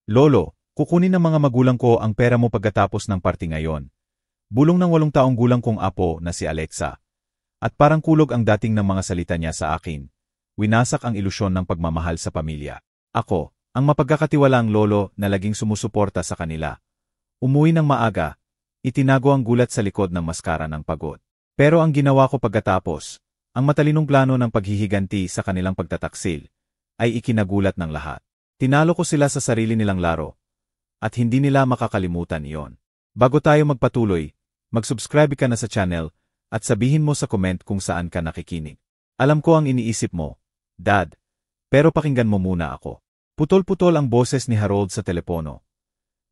Lolo, kukunin ng mga magulang ko ang pera mo pagkatapos ng party ngayon. Bulong ng 8 taong gulang kong apo na si Alexa. At parang kulog ang dating ng mga salita niya sa akin. Winasak ang ilusyon ng pagmamahal sa pamilya. Ako, ang mapagkakatiwalaang lolo na laging sumusuporta sa kanila. Umuwi ng maaga, itinago ang gulat sa likod ng maskara ng pagod. Pero ang ginawa ko pagkatapos, ang matalinong plano ng paghihiganti sa kanilang pagtataksil, ay ikinagulat ng lahat. Tinalo ko sila sa sarili nilang laro, at hindi nila makakalimutan iyon. Bago tayo magpatuloy, mag-subscribe ka na sa channel, at sabihin mo sa comment kung saan ka nakikinig. Alam ko ang iniisip mo, Dad, pero pakinggan mo muna ako. Putol-putol ang boses ni Harold sa telepono.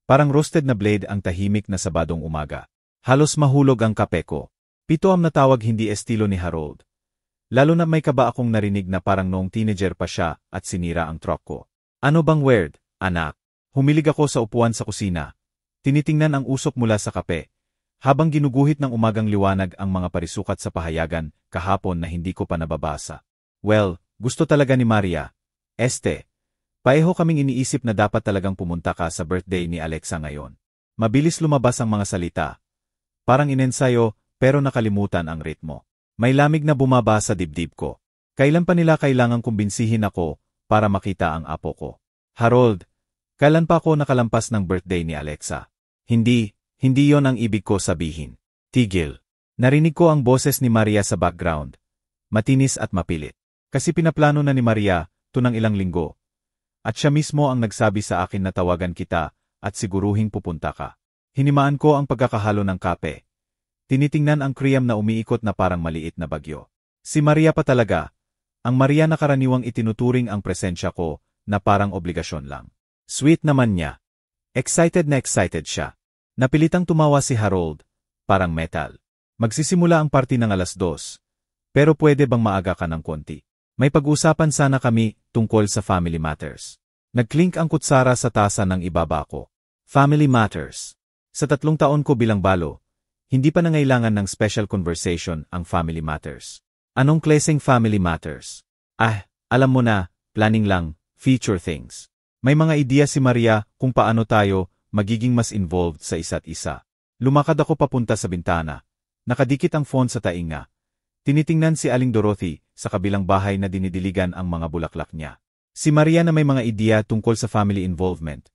Parang roasted na blade ang tahimik na Sabadong umaga. Halos mahulog ang kape ko. 7 na tawag hindi estilo ni Harold. Lalo na may kaba akong narinig na parang noong teenager pa siya at sinira ang truck ko. Ano bang weird, anak? Humilig ako sa upuan sa kusina. Tinitingnan ang usok mula sa kape, habang ginuguhit ng umagang liwanag ang mga parisukat sa pahayagan kahapon na hindi ko pa nababasa. Well, gusto talaga ni Maria. Pareho kaming iniisip na dapat talagang pumunta ka sa birthday ni Alexa ngayon. Mabilis lumabas ang mga salita. Parang inensayo, pero nakalimutan ang ritmo. May lamig na bumaba sa dibdib ko. Kailan pa nila kailangang kumbinsihin ako para makita ang apo ko? Harold, kailan pa ako nakalampas ng birthday ni Alexa? Hindi yon ang ibig ko sabihin. Tigil. Narinig ko ang boses ni Maria sa background. Matinis at mapilit. Kasi pinaplano na ni Maria, tunang ilang linggo. At siya mismo ang nagsabi sa akin na tawagan kita at siguruhing pupunta ka. Hinimaan ko ang pagkakahalo ng kape. Tinitingnan ang kriyam na umiikot na parang maliit na bagyo. Si Maria pa talaga. Ang Maria na karaniwang itinuturing ang presensya ko na parang obligasyon lang. Sweet naman niya. Excited na excited siya. Napilitang tumawa si Harold, parang metal. Magsisimula ang party ng 2:00. Pero pwede bang maaga ka ng konti? May pag-usapan sana kami tungkol sa family matters. Nagklink ang kutsara sa tasa ng ibaba ko. Family matters. Sa 3 taon ko bilang balo, hindi pa nangailangan ng special conversation ang family matters. Anong klaseng family matters? Alam mo na, planning lang, future things. May mga ideya si Maria kung paano tayo magiging mas involved sa isa't isa. Lumakad ako papunta sa bintana. Nakadikit ang phone sa tainga. Tinitingnan si Aling Dorothy sa kabilang bahay na dinidiligan ang mga bulaklak niya. Si Maria na may mga ideya tungkol sa family involvement.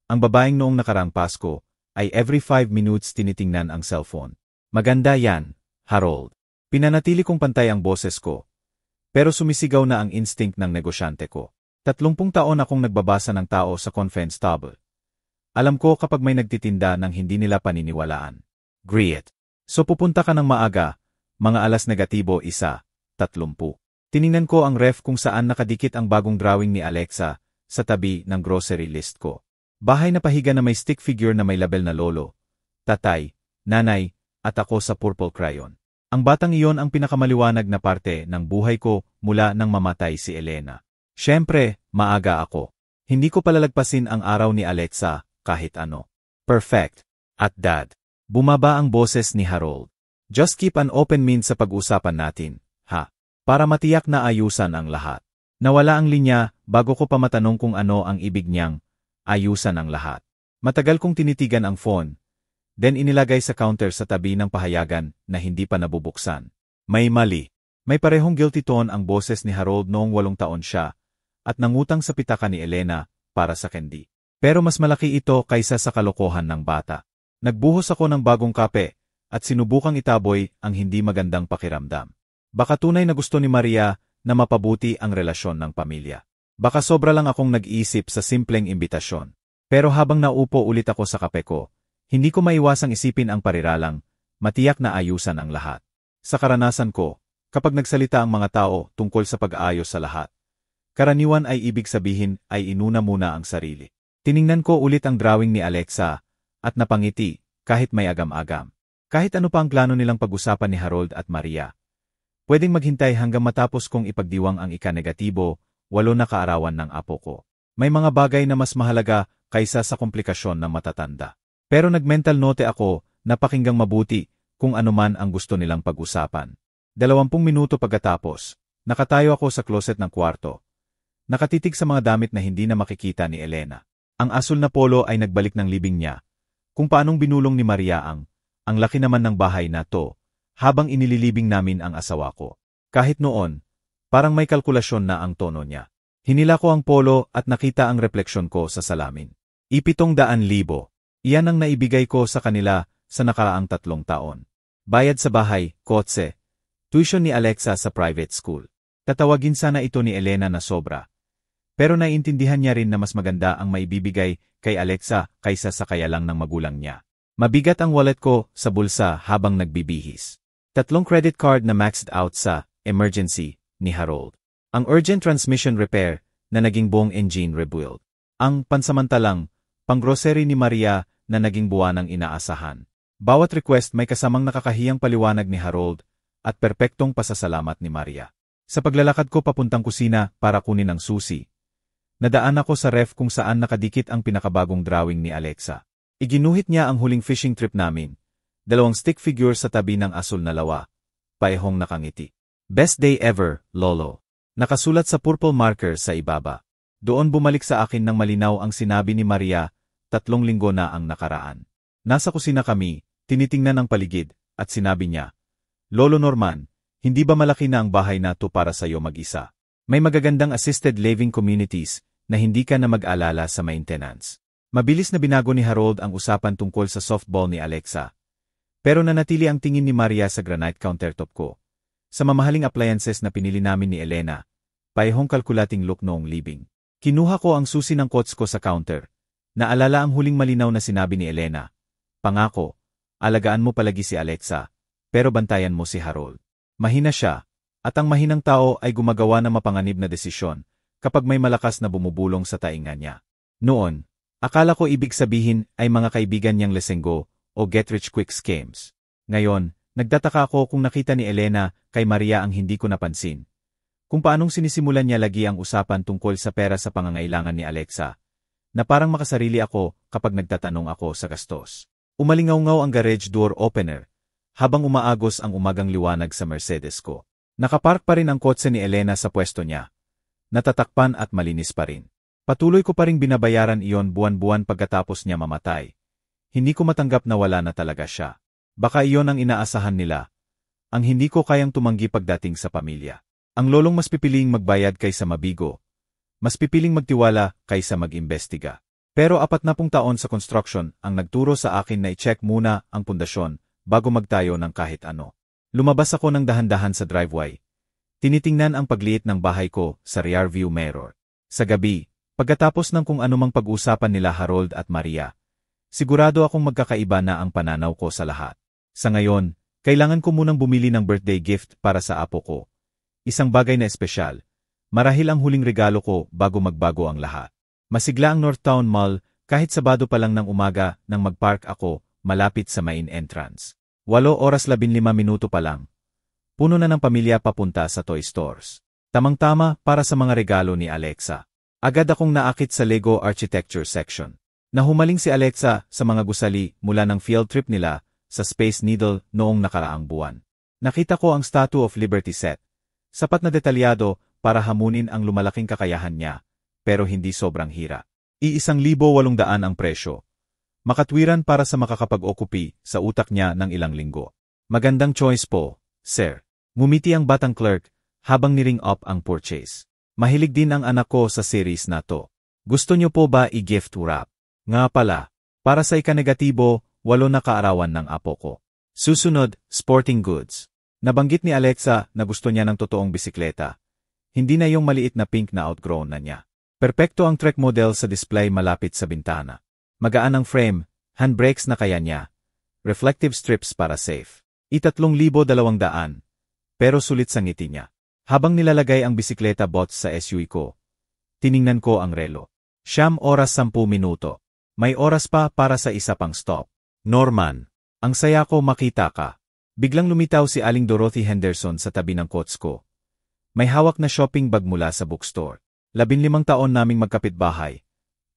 Ang babaeng noong nakaraang Pasko ay every 5 minutes tinitingnan ang cellphone. Maganda yan, Harold. Pinanatili kong pantay ang boses ko. Pero sumisigaw na ang instinct ng negosyante ko. 30 taon akong nagbabasa ng tao sa conference table. Alam ko kapag may nagtitinda ng hindi nila paniniwalaan. Great. So pupunta ka ng maaga, mga alas negatibo 1:30. Tiningnan ko ang ref kung saan nakadikit ang bagong drawing ni Alexa sa tabi ng grocery list ko. Bahay na pahiga na may stick figure na may label na lolo, tatay, nanay, at ako sa purple crayon. Ang batang iyon ang pinakamaliwanag na parte ng buhay ko mula nang mamatay si Elena. Siyempre, maaga ako. Hindi ko palalagpasin ang araw ni Alexa kahit ano. Perfect. At Dad. Bumaba ang boses ni Harold. Just keep an open mind sa pag-usapan natin, ha? Para matiyak na ayusan ang lahat. Nawala ang linya bago ko pa matanong kung ano ang ibig niyang ayusan ang lahat. Matagal kong tinitigan ang phone. Then inilagay sa counter sa tabi ng pahayagan na hindi pa nabubuksan. May mali. May parehong guilty tone ang boses ni Harold noong 8 taon siya at nangutang sa pitaka ni Elena para sa candy. Pero mas malaki ito kaysa sa kalokohan ng bata. Nagbuhos ako ng bagong kape at sinubukang itaboy ang hindi magandang pakiramdam. Baka tunay na gusto ni Maria na mapabuti ang relasyon ng pamilya. Baka sobra lang akong nag-iisip sa simpleng imbitasyon. Pero habang naupo ulit ako sa kape ko, hindi ko maiwasang isipin ang pariralang, matiyak na ayusan ang lahat. Sa karanasan ko, kapag nagsalita ang mga tao tungkol sa pag-aayos sa lahat, karaniwan ay ibig sabihin ay inuna muna ang sarili. Tiningnan ko ulit ang drawing ni Alexa, at napangiti, kahit may agam-agam. Kahit ano pa ang plano nilang pag-usapan ni Harold at Maria. Pwedeng maghintay hanggang matapos kong ipagdiwang ang ika-negatibo, 8 na kaarawan ng apo ko. May mga bagay na mas mahalaga kaysa sa komplikasyon ng matatanda. Pero nag-mental note ako na pakinggang mabuti kung anuman ang gusto nilang pag-usapan. 20 minuto pagkatapos, nakatayo ako sa closet ng kwarto. Nakatitig sa mga damit na hindi na makikita ni Elena. Ang asul na polo ay nagbalik ng libing niya. Kung paanong binulong ni Maria ang laki naman ng bahay na to, habang inililibing namin ang asawa ko. Kahit noon, parang may kalkulasyon na ang tono niya. Hinila ko ang polo at nakita ang refleksyon ko sa salamin. 700,000. Iyan ang naibigay ko sa kanila sa nakaraang 3 taon. Bayad sa bahay, kotse, tuition ni Alexa sa private school. Tatawagin sana ito ni Elena na sobra. Pero naiintindihan niya rin na mas maganda ang maibibigay kay Alexa kaysa sa kaya lang ng magulang niya. Mabigat ang wallet ko sa bulsa habang nagbibihis. 3 credit card na maxed out sa emergency ni Harold. Ang urgent transmission repair na naging buong engine rebuild. Ang pansamantalang pang-grocery ni Maria na naging buwanang inaasahan. Bawat request may kasamang nakakahiyang paliwanag ni Harold at perpektong pasasalamat ni Maria. Sa paglalakad ko papuntang kusina para kunin ang susi, nadaan ako sa ref kung saan nakadikit ang pinakabagong drawing ni Alexa. Iginuhit niya ang huling fishing trip namin. 2 stick figure sa tabi ng asul na lawa. Paehong nakangiti. Best day ever, Lolo. Nakasulat sa purple marker sa ibaba. Doon bumalik sa akin ng malinaw ang sinabi ni Maria, 3 linggo na ang nakaraan. Nasa kusina kami, tinitingnan ang paligid, at sinabi niya, Lolo Norman, hindi ba malaki na ang bahay na to para sa iyo mag-isa? May magagandang assisted living communities na hindi ka na mag-alala sa maintenance. Mabilis na binago ni Harold ang usapan tungkol sa softball ni Alexa. Pero nanatili ang tingin ni Maria sa granite countertop ko. Sa mamahaling appliances na pinili namin ni Elena, paehong kalkulating look noong living. Kinuha ko ang susi ng coats ko sa counter. Naalala ang huling malinaw na sinabi ni Elena. Pangako, alagaan mo palagi si Alexa, pero bantayan mo si Harold. Mahina siya, at ang mahinang tao ay gumagawa ng mapanganib na desisyon kapag may malakas na bumubulong sa tainga niya. Noon, akala ko ibig sabihin ay mga kaibigan niyang lesenggo o get-rich-quick schemes. Ngayon, nagtataka ako kung nakita ni Elena kay Maria ang hindi ko napansin. Kung paanong sinisimulan niya lagi ang usapan tungkol sa pera sa pangangailangan ni Alexa, na parang makasarili ako kapag nagtatanong ako sa gastos. Umalingaw-ngaw ang garage door opener, habang umaagos ang umagang liwanag sa Mercedes ko. Nakapark pa rin ang kotse ni Elena sa pwesto niya. Natatakpan at malinis pa rin. Patuloy ko pa ring binabayaran iyon buwan-buwan pagkatapos niya mamatay. Hindi ko matanggap na wala na talaga siya. Baka iyon ang inaasahan nila. Ang hindi ko kayang tumanggi pagdating sa pamilya. Ang lolong mas pipiling magbayad kaysa mabigo. Mas pipiling magtiwala kaysa mag-imbestiga. Pero 40 taon sa construction ang nagturo sa akin na i-check muna ang pundasyon bago magtayo ng kahit ano. Lumabas ako ng dahan-dahan sa driveway. Tinitingnan ang pagliit ng bahay ko sa rear view mirror. Sa gabi, pagkatapos ng kung anumang pag-usapan nila Harold at Maria, sigurado akong magkakaiba na ang pananaw ko sa lahat. Sa ngayon, kailangan ko munang bumili ng birthday gift para sa apo ko. Isang bagay na espesyal. Marahil ang huling regalo ko bago magbago ang lahat. Masigla ang Northtown Mall kahit Sabado pa lang ng umaga nang mag-park ako malapit sa main entrance. 8:15 pa lang. Puno na ng pamilya papunta sa toy stores. Tamang-tama para sa mga regalo ni Alexa. Agad akong naakit sa Lego Architecture section. Nahumaling si Alexa sa mga gusali mula ng field trip nila sa Space Needle noong nakaraang buwan. Nakita ko ang Statue of Liberty set. Sapat na detalyado para hamunin ang lumalaking kakayahan niya, pero hindi sobrang hira. 1,800 ang presyo. Makatwiran para sa makakapag-okupi sa utak niya ng ilang linggo. Magandang choice po, sir. Ngumiti ang batang clerk habang niring up ang purchase. Mahilig din ang anak ko sa series na to. Gusto niyo po ba i-gift wrap? Nga pala, para sa ikanegatibo, 8 na kaarawan ng apo ko. Susunod, sporting goods. Nabanggit ni Alexa na gusto niya ng totoong bisikleta. Hindi na yung maliit na pink na outgrown na niya. Perpekto ang Trek model sa display malapit sa bintana. Magaan ang frame, handbrakes na kaya niya. Reflective strips para safe. 3,200, pero sulit sa ngiti niya. Habang nilalagay ang bisikleta bots sa SUV ko, tiningnan ko ang relo. 9:10. May oras pa para sa isa pang stop. Norman, ang saya ko makita ka. Biglang lumitaw si Aling Dorothy Henderson sa tabi ng coats ko. May hawak na shopping bag mula sa bookstore. 15 taon naming magkapitbahay.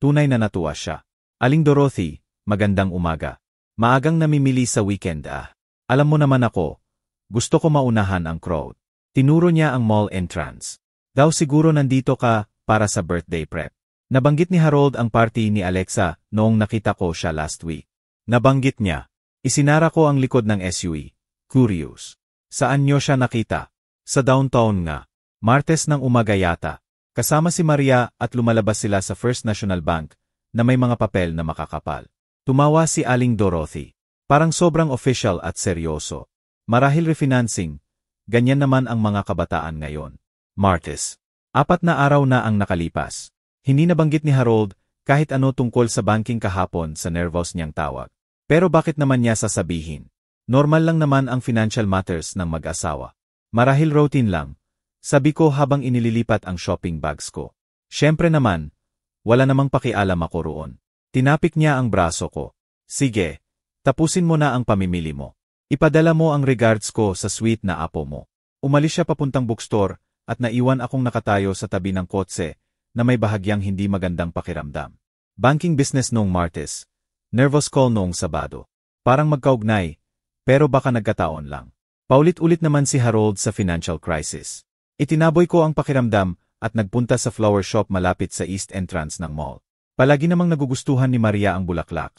Tunay na natuwa siya. Aling Dorothy, magandang umaga. Maagang namimili sa weekend ah. Alam mo naman ako, gusto ko maunahan ang crowd. Tinuro niya ang mall entrance. Daw siguro nandito ka para sa birthday prep. Nabanggit ni Harold ang party ni Alexa noong nakita ko siya last week. Nabanggit niya. Isinara ko ang likod ng SUV. Curious. Saan niyo siya nakita? Sa downtown nga. Martes ng umaga yata. Kasama si Maria at lumalabas sila sa First National Bank na may mga papel na makakapal. Tumawa si Aling Dorothy. Parang sobrang official at seryoso. Marahil refinancing. Ganyan naman ang mga kabataan ngayon. Martes. 4 na araw na ang nakalipas. Hindi nabanggit ni Harold kahit ano tungkol sa banking kahapon sa nervous niyang tawag. Pero bakit naman niya sasabihin? Normal lang naman ang financial matters ng mag-asawa. Marahil routine lang. Sabi ko habang inililipat ang shopping bags ko. Siyempre naman, wala namang pakialam ako roon. Tinapik niya ang braso ko. Sige, tapusin mo na ang pamimili mo. Ipadala mo ang regards ko sa sweet na apo mo. Umalis siya papuntang bookstore at naiwan akong nakatayo sa tabi ng kotse na may bahagyang hindi magandang pakiramdam. Banking business noong Martes. Nervous call noong Sabado. Parang magkaugnay, pero baka nagkataon lang. Paulit-ulit naman si Harold sa financial crisis. Itinaboy ko ang pakiramdam at nagpunta sa flower shop malapit sa east entrance ng mall. Palagi namang nagugustuhan ni Maria ang bulaklak.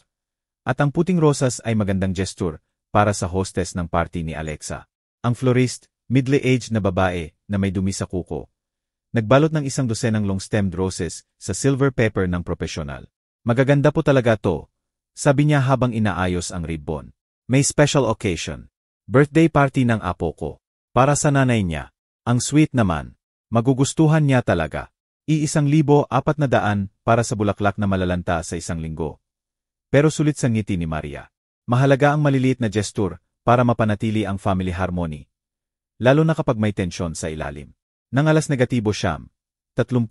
At ang puting rosas ay magandang gesture para sa hostess ng party ni Alexa. Ang florist, middle-aged na babae na may dumi sa kuko. Nagbalot ng 100 long-stemmed roses sa silver pepper ng profesional. Magaganda po talaga to, sabi niya habang inaayos ang ribbon. May special occasion. Birthday party ng apo ko. Para sa nanay niya. Ang sweet naman. Magugustuhan niya talaga. 1,400 para sa bulaklak na malalanta sa 1 linggo. Pero sulit sa ngiti ni Maria. Mahalaga ang maliliit na gesture para mapanatili ang family harmony. Lalo na kapag may tensyon sa ilalim. Nang alas negatibo siyam, 30,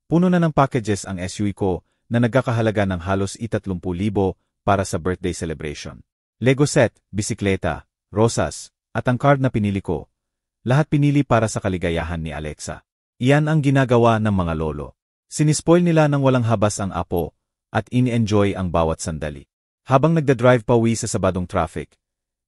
puno na ng packages ang SUV ko na nagkakahalaga ng halos 30,000 para sa birthday celebration. Lego set, bisikleta, rosas, at ang card na pinili ko. Lahat pinili para sa kaligayahan ni Alexa. Iyan ang ginagawa ng mga lolo. Sinispoil nila ng walang habas ang apo at in-enjoy ang bawat sandali. Habang nagdadrive pauwi sa Sabadong traffic,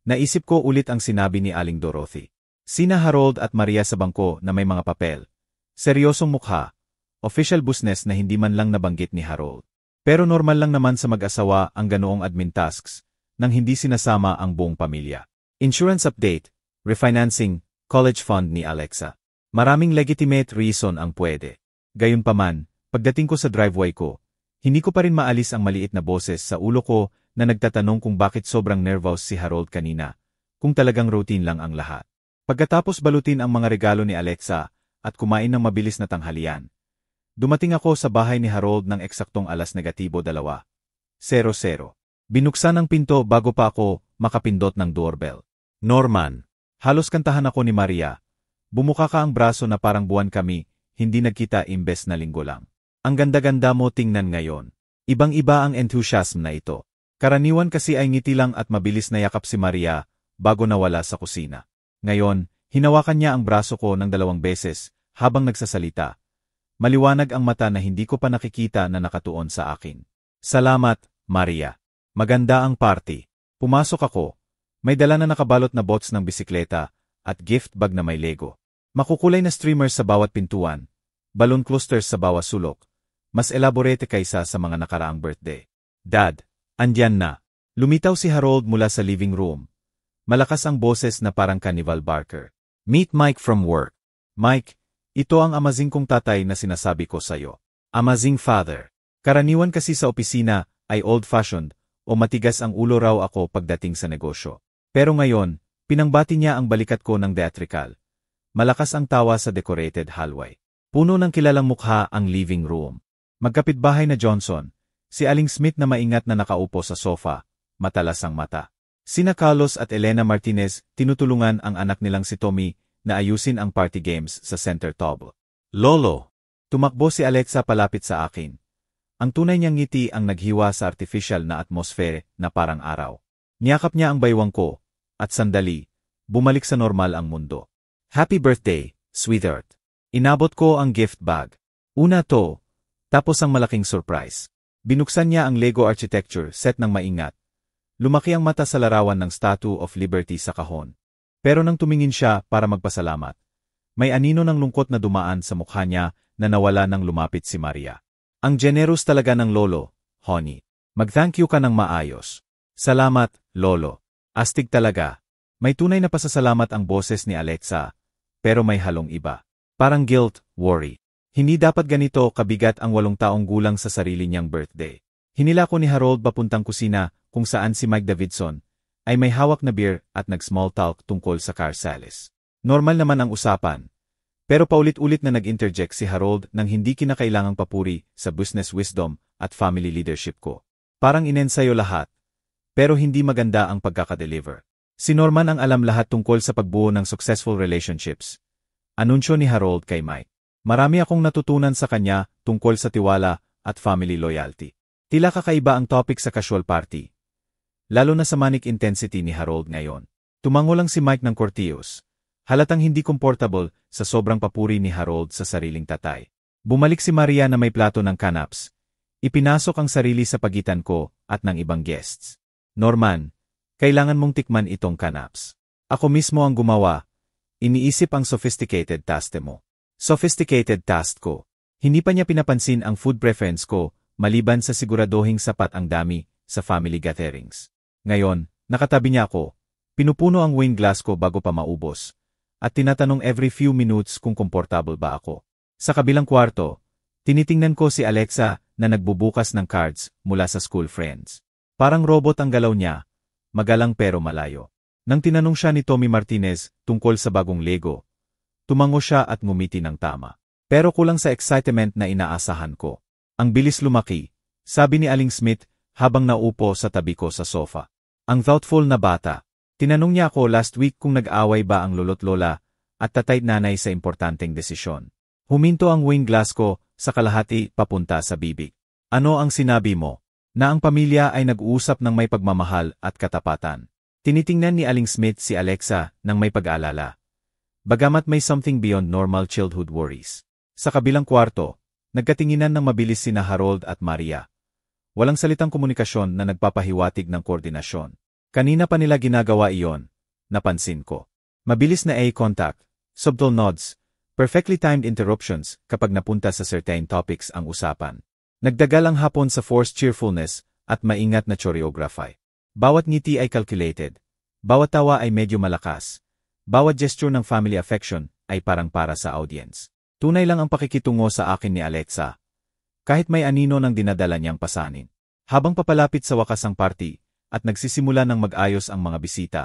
naisip ko ulit ang sinabi ni Aling Dorothy. Sina Harold at Maria sa bangko na may mga papel. Seryosong mukha. Official business na hindi man lang nabanggit ni Harold. Pero normal lang naman sa mag-asawa ang ganoong admin tasks nang hindi sinasama ang buong pamilya. Insurance update, refinancing, college fund ni Alexa. Maraming legitimate reason ang pwede. Gayunpaman, pagdating ko sa driveway ko, hindi ko pa rin maalis ang maliit na boses sa ulo ko na nagtatanong kung bakit sobrang nervous si Harold kanina, kung talagang routine lang ang lahat. Pagkatapos balutin ang mga regalo ni Alexa at kumain ng mabilis na tanghalian, dumating ako sa bahay ni Harold ng eksaktong alas negatibo 2:00. Binuksan ang pinto bago pa ako makapindot ng doorbell. Norman, halos kantahan ako ni Maria. Bumuka ka ang braso na parang buwan kami, hindi nagkita imbes na linggo lang. Ang ganda-ganda mo tingnan ngayon. Ibang-iba ang enthusiasm na ito. Karaniwan kasi ay ngiti lang at mabilis na yakap si Maria bago nawala sa kusina. Ngayon, hinawakan niya ang braso ko ng 2 beses habang nagsasalita. Maliwanag ang mata na hindi ko pa nakikita na nakatuon sa akin. Salamat, Maria. Maganda ang party. Pumasok ako. May dala na nakabalot na bots ng bisikleta at gift bag na may Lego. Makukulay na streamers sa bawat pintuan. Balloon clusters sa bawat sulok. Mas elaborate kaysa sa mga nakaraang birthday. Dad, andyan na. Lumitaw si Harold mula sa living room. Malakas ang boses na parang Carnival Barker. Meet Mike from work. Mike, ito ang amazing kong tatay na sinasabi ko sa'yo. Amazing father. Karaniwan kasi sa opisina ay old-fashioned o matigas ang ulo raw ako pagdating sa negosyo. Pero ngayon, pinangbati niya ang balikat ko ng theatrical. Malakas ang tawa sa decorated hallway. Puno ng kilalang mukha ang living room. Magkapitbahay na Johnson, si Aling Smith na maingat na nakaupo sa sofa, matalas ang mata. Sina Carlos at Elena Martinez tinutulungan ang anak nilang si Tommy na ayusin ang party games sa center table. Lolo! Tumakbo si Alexa palapit sa akin. Ang tunay niyang ngiti ang naghiwa sa artificial na atmosfere na parang araw. Niyakap niya ang baywang ko, at sandali, bumalik sa normal ang mundo. Happy birthday, sweetheart! Inabot ko ang gift bag. Una to, tapos ang malaking surprise. Binuksan niya ang Lego architecture set ng maingat. Lumaki ang mata sa larawan ng Statue of Liberty sa kahon. Pero nang tumingin siya para magpasalamat, may anino ng lungkot na dumaan sa mukha niya na nawala nang lumapit si Maria. Ang generous talaga ng lolo, honey. Mag-thank you ka ng maayos. Salamat, lolo. Astig talaga. May tunay na pasasalamat ang boses ni Alexa, pero may halong iba. Parang guilt, worry. Hindi dapat ganito kabigat ang 8 taong gulang sa sarili niyang birthday. Hinila ko ni Harold papuntang kusina kung saan si Mike Davidson ay may hawak na beer at nag-small talk tungkol sa car sales. Normal naman ang usapan. Pero paulit-ulit na nag-interject si Harold nang hindi kinakailangang papuri sa business wisdom at family leadership ko. Parang inensayo lahat. Pero hindi maganda ang pagkakadeliver. Si Norman ang alam lahat tungkol sa pagbuo ng successful relationships. Anunsyo ni Harold kay Mike. Marami akong natutunan sa kanya tungkol sa tiwala at family loyalty. Tila kakaiba ang topic sa casual party. Lalo na sa manic intensity ni Harold ngayon. Tumango lang si Mike ng Cortios. Halatang hindi comfortable sa sobrang papuri ni Harold sa sariling tatay. Bumalik si Maria na may plato ng kanaps. Ipinasok ang sarili sa pagitan ko at ng ibang guests. Norman, kailangan mong tikman itong kanaps. Ako mismo ang gumawa. Iniisip ang sophisticated taste mo. Sophisticated taste ko. Hindi pa niya pinapansin ang food preference ko, maliban sa siguraduhing sapat ang dami sa family gatherings. Ngayon, nakatabi niya ako. Pinupuno ang wine glass ko bago pa maubos. At tinatanong every few minutes kung komportable ba ako. Sa kabilang kwarto, tinitingnan ko si Alexa na nagbubukas ng cards mula sa school friends. Parang robot ang galaw niya, magalang pero malayo. Nang tinanong siya ni Tommy Martinez tungkol sa bagong Lego, tumango siya at ngumiti ng tama. Pero kulang sa excitement na inaasahan ko. Ang bilis lumaki, sabi ni Aling Smith habang naupo sa tabi ko sa sofa. Ang thoughtful na bata. Tinanong niya ako last week kung nag-away ba ang lolo't lola at tatay't nanay sa importanteng desisyon. Huminto ang wine glass ko sa kalahati papunta sa bibig. Ano ang sinabi mo? Na ang pamilya ay nag-uusap ng may pagmamahal at katapatan. Tinitingnan ni Aling Smith si Alexa ng may pag-aalala. Bagamat may something beyond normal childhood worries. Sa kabilang kwarto, nagkatinginan ng mabilis sina Harold at Maria. Walang salitang komunikasyon na nagpapahiwatig ng koordinasyon. Kanina pa nila ginagawa iyon, napansin ko. Mabilis na eye contact, subtle nods, perfectly timed interruptions kapag napunta sa certain topics ang usapan. Nagdagal ang hapon sa forced cheerfulness at maingat na choreography. Bawat ngiti ay calculated, bawat tawa ay medyo malakas, bawat gesture ng family affection ay parang para sa audience. Tunay lang ang pakikitungo sa akin ni Alexa. Kahit may anino ng dinadala niyang pasanin. Habang papalapit sa wakas ang party, at nagsisimula ng mag-ayos ang mga bisita,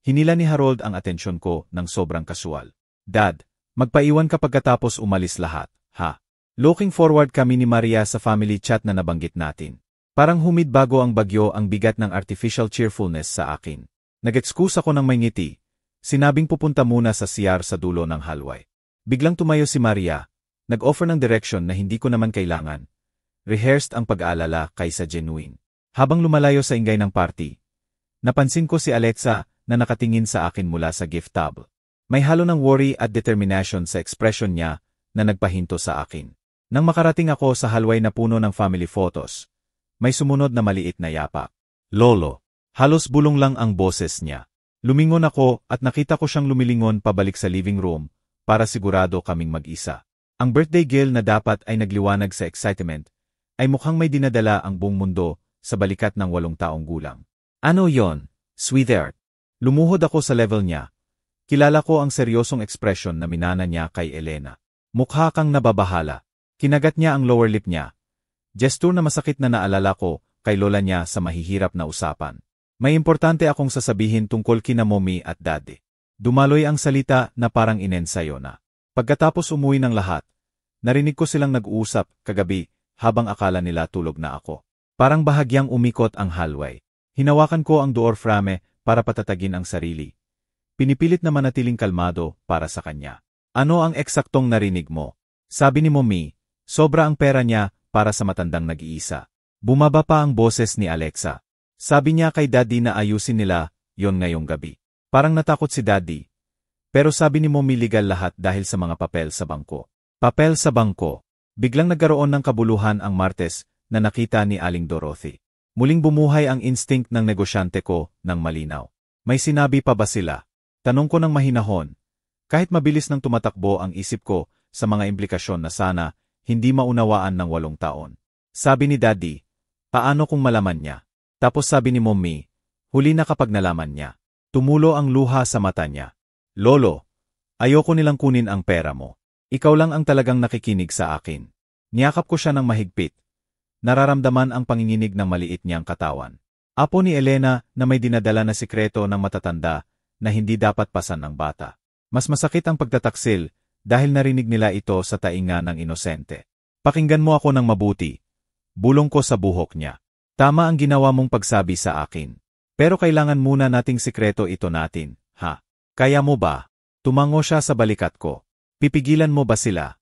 hinila ni Harold ang atensyon ko ng sobrang kasual. Dad, magpaiwan ka pagkatapos umalis lahat, ha? Looking forward kami ni Maria sa family chat na nabanggit natin. Parang humid bago ang bagyo ang bigat ng artificial cheerfulness sa akin. Nag-excuse ako ng may ngiti. Sinabing pupunta muna sa CR sa dulo ng hallway. Biglang tumayo si Maria. Nag-offer ng direction na hindi ko naman kailangan. Rehearsed ang pag-aalala kaysa genuine. Habang lumalayo sa ingay ng party, napansin ko si Alexa na nakatingin sa akin mula sa gift table. May halo ng worry at determination sa ekspresyon niya na nagpahinto sa akin. Nang makarating ako sa hallway na puno ng family photos, may sumunod na maliit na yapak. Lolo. Halos bulong lang ang boses niya. Lumingon ako at nakita ko siyang lumilingon pabalik sa living room para sigurado kaming mag-isa. Ang birthday girl na dapat ay nagliwanag sa excitement ay mukhang may dinadala ang buong mundo sa balikat ng 8 taong gulang. Ano yon, sweetheart? Lumuhod ako sa level niya. Kilala ko ang seryosong ekspresyon na minana niya kay Elena. Mukha kang nababahala. Kinagat niya ang lower lip niya. Gesture na masakit na naalala ko kay lola niya sa mahihirap na usapan. May importante akong sasabihin tungkol kina mommy at daddy. Dumaloy ang salita na parang inensayo na. Pagkatapos umuwi ng lahat, narinig ko silang nag-uusap kagabi habang akala nila tulog na ako. Parang bahagyang umikot ang hallway. Hinawakan ko ang door frame para patatagin ang sarili. Pinipilit na manatiling kalmado para sa kanya. Ano ang eksaktong narinig mo? Sabi ni mommy, sobra ang pera niya para sa matandang nag-iisa. Bumaba pa ang boses ni Alexa. Sabi niya kay daddy na ayusin nila yon ngayong gabi. Parang natakot si daddy. Pero sabi ni mommy legal lahat dahil sa mga papel sa bangko. Papel sa bangko. Biglang nagkaroon ng kabuluhan ang Martes na nakita ni Aling Dorothy. Muling bumuhay ang instinct ng negosyante ko ng malinaw. May sinabi pa ba sila? Tanong ko ng mahinahon. Kahit mabilis nang tumatakbo ang isip ko sa mga implikasyon na sana hindi maunawaan ng 8 taon. Sabi ni Daddy, paano kung malaman niya? Tapos sabi ni Mommy, huli na kapag nalaman niya. Tumulo ang luha sa mata niya. Lolo, ayoko nilang kunin ang pera mo. Ikaw lang ang talagang nakikinig sa akin. Niyakap ko siya ng mahigpit. Nararamdaman ang panginginig ng maliit niyang katawan. Apo ni Elena na may dinadala na sikreto ng matatanda na hindi dapat pasan ng bata. Mas masakit ang pagtataksil dahil narinig nila ito sa tainga ng inosente. Pakinggan mo ako ng mabuti. Bulong ko sa buhok niya. Tama ang ginawa mong pagsabi sa akin. Pero kailangan muna nating sikreto ito natin, ha? Kaya mo ba? Tumango siya sa balikat ko. Pipigilan mo ba sila?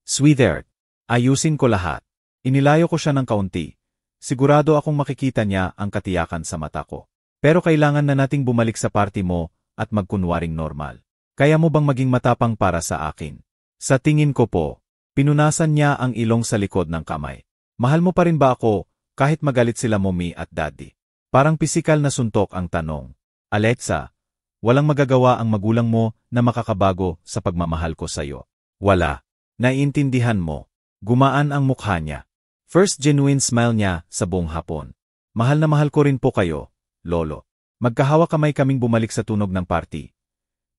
Sweetheart, ayusin ko lahat. Inilayo ko siya ng kaunti. Sigurado akong makikita niya ang katiyakan sa mata ko. Pero kailangan na nating bumalik sa party mo at magkunwaring normal. Kaya mo bang maging matapang para sa akin? Sa tingin ko po, pinunasan niya ang ilong sa likod ng kamay. Mahal mo pa rin ba ako kahit magalit sila Mommy at Daddy? Parang pisikal na suntok ang tanong. Alexa, walang magagawa ang magulang mo na makakabago sa pagmamahal ko sa'yo. Wala. Naiintindihan mo. Gumaan ang mukha niya. First genuine smile niya sa buong hapon. Mahal na mahal ko rin po kayo, Lolo. Magkahawa kamay kaming bumalik sa tunog ng party.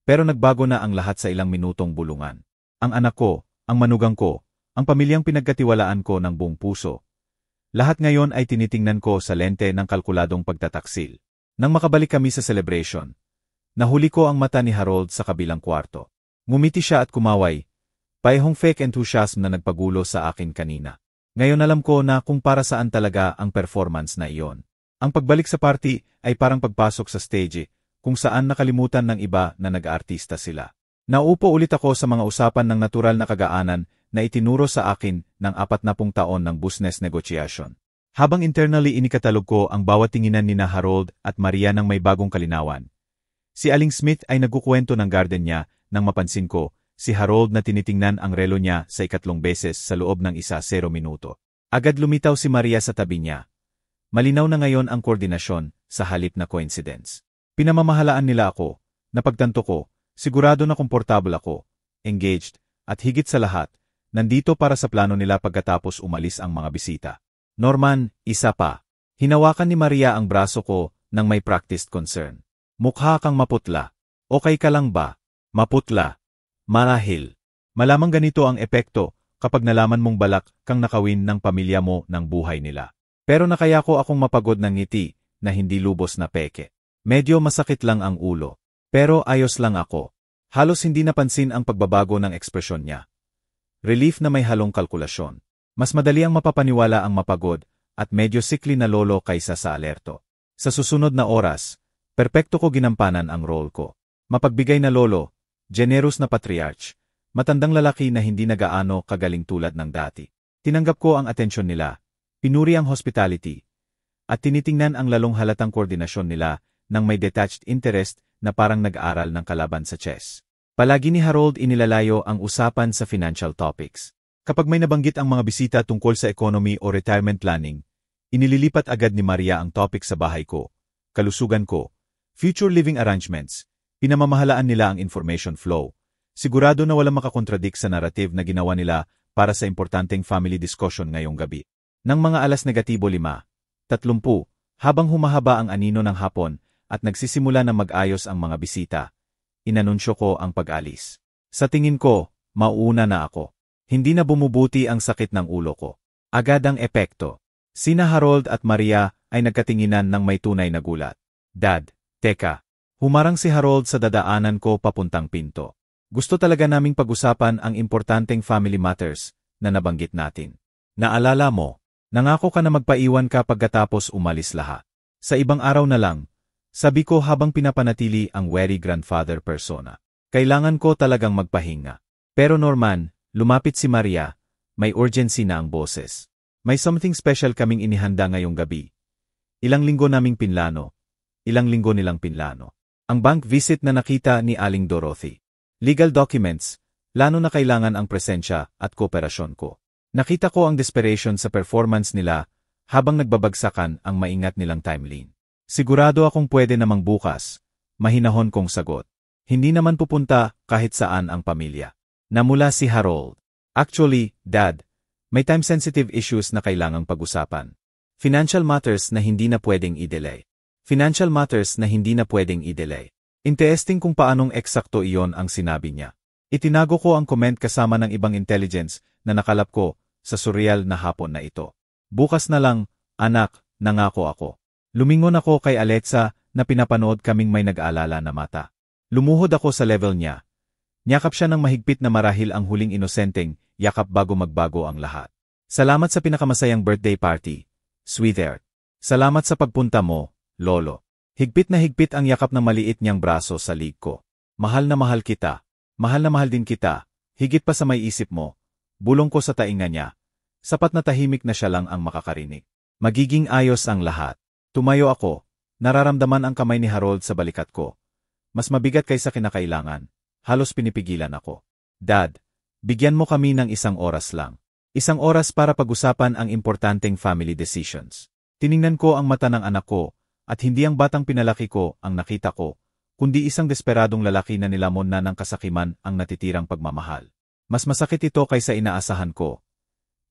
Pero nagbago na ang lahat sa ilang minutong bulungan. Ang anak ko, ang manugang ko, ang pamilyang pinagkatiwalaan ko ng buong puso. Lahat ngayon ay tinitingnan ko sa lente ng kalkuladong pagtataksil. Nang makabalik kami sa celebration, nahuli ko ang mata ni Harold sa kabilang kwarto. Ngumiti siya at kumaway. Paehong fake enthusiasm na nagpagulo sa akin kanina. Ngayon alam ko na kung para saan talaga ang performance na iyon. Ang pagbalik sa party ay parang pagpasok sa stage, kung saan nakalimutan ng iba na nag-aartista sila. Naupo ulit ako sa mga usapan ng natural na kagaanan na itinuro sa akin ng 40 taon ng business negotiation. Habang internally inikatalog ko ang bawat tinginan ni Harold at Maria ng may bagong kalinawan, si Aling Smith ay nagkukwento ng garden niya nang mapansin ko si Harold na tinitingnan ang relo niya sa 2 beses sa loob ng 0 minuto. Agad lumitaw si Maria sa tabi niya. Malinaw na ngayon ang koordinasyon sa halip na coincidence. Pinamamahalaan nila ako, napagtanto ko, sigurado na komportable ako, engaged, at higit sa lahat, nandito para sa plano nila pagkatapos umalis ang mga bisita. Norman, isa pa. Hinawakan ni Maria ang braso ko nang may practiced concern. Mukha kang maputla. Okay ka lang ba? Maputla. Marahil. Malamang ganito ang epekto kapag nalaman mong balak kang nakawin ng pamilya mo ng buhay nila. Pero nakaya ko akong mapagod ng ngiti na hindi lubos na peke. Medyo masakit lang ang ulo. Pero ayos lang ako. Halos hindi napansin ang pagbabago ng ekspresyon niya. Relief na may halong kalkulasyon. Mas madali ang mapapaniwala ang mapagod at medyo sikli na lolo kaysa sa alerto. Sa susunod na oras, perpekto ko ginampanan ang role ko. Mapagbigay na lolo, generous na patriarch, matandang lalaki na hindi nagaano kagaling tulad ng dati. Tinanggap ko ang atensyon nila, pinuri ang hospitality, at tinitingnan ang lalong halatang koordinasyon nila ng may detached interest na parang nag-aaral ng kalaban sa chess. Palagi ni Harold inilalayo ang usapan sa financial topics. Kapag may nabanggit ang mga bisita tungkol sa economy o retirement planning, inililipat agad ni Maria ang topic sa bahay ko, kalusugan ko, future living arrangements, pinamamahalaan nila ang information flow. Sigurado na walang makakontradik sa narrative na ginawa nila para sa importanteng family discussion ngayong gabi. Nang mga alas negatibo 5:30, habang humahaba ang anino ng hapon at nagsisimula na mag-ayos ang mga bisita, inanunsyo ko ang pag-alis. Sa tingin ko, mauuna na ako. Hindi na bumubuti ang sakit ng ulo ko. Agad ang epekto. Sina Harold at Maria ay nagkatinginan ng may tunay na gulat. Dad, teka. Humarang si Harold sa dadaanan ko papuntang pinto. Gusto talaga naming pag-usapan ang importanteng family matters na nabanggit natin. Naalala mo, nangako ka na magpaiwan ka pagkatapos umalis lahat. Sa ibang araw na lang, sabi ko habang pinapanatili ang wary grandfather persona. Kailangan ko talagang magpahinga. Pero Norman, lumapit si Maria, may urgency na ang boses. May something special kaming inihanda ngayong gabi. Ilang linggo naming pinlano, ilang linggo nilang pinlano. Ang bank visit na nakita ni Aling Dorothy. Legal documents, lalo na kailangan ang presensya at kooperasyon ko. Nakita ko ang desperation sa performance nila habang nagbabagsakan ang maingat nilang timeline. Sigurado akong pwede namang bukas, mahinahon kong sagot. Hindi naman pupunta kahit saan ang pamilya. Namula si Harold. Actually, Dad, May time-sensitive issues na kailangang pag-usapan. Financial matters na hindi na pwedeng i-delay. Financial matters na hindi na pwedeng i-delay. Interesting kung paanong eksakto iyon ang sinabi niya. Itinago ko ang comment kasama ng ibang intelligence na nakalap ko sa surreal na hapon na ito. Bukas na lang, anak, nangako ako. Lumingon ako kay Alexa na pinapanood kaming may nag-aalala na mata. Lumuhod ako sa level niya. Niyakap siya ng mahigpit na marahil ang huling inosenteng yakap bago magbago ang lahat. Salamat sa pinakamasayang birthday party, sweetheart. Salamat sa pagpunta mo, lolo. Higpit na higpit ang yakap ng maliit niyang braso sa lig ko. Mahal na mahal kita. Mahal na mahal din kita. Higit pa sa may isip mo. Bulong ko sa tainga niya. Sapat na tahimik na siya lang ang makakarinig. Magiging ayos ang lahat. Tumayo ako. Nararamdaman ang kamay ni Harold sa balikat ko. Mas mabigat kaysa kinakailangan. Halos pinipigilan ako. Dad, bigyan mo kami ng 1 oras lang. 1 oras para pag-usapan ang importanteng family decisions. Tiningnan ko ang mata ng anak ko, at hindi ang batang pinalaki ko ang nakita ko, kundi isang desperadong lalaki na nilamon na ng kasakiman ang natitirang pagmamahal. Mas masakit ito kaysa inaasahan ko.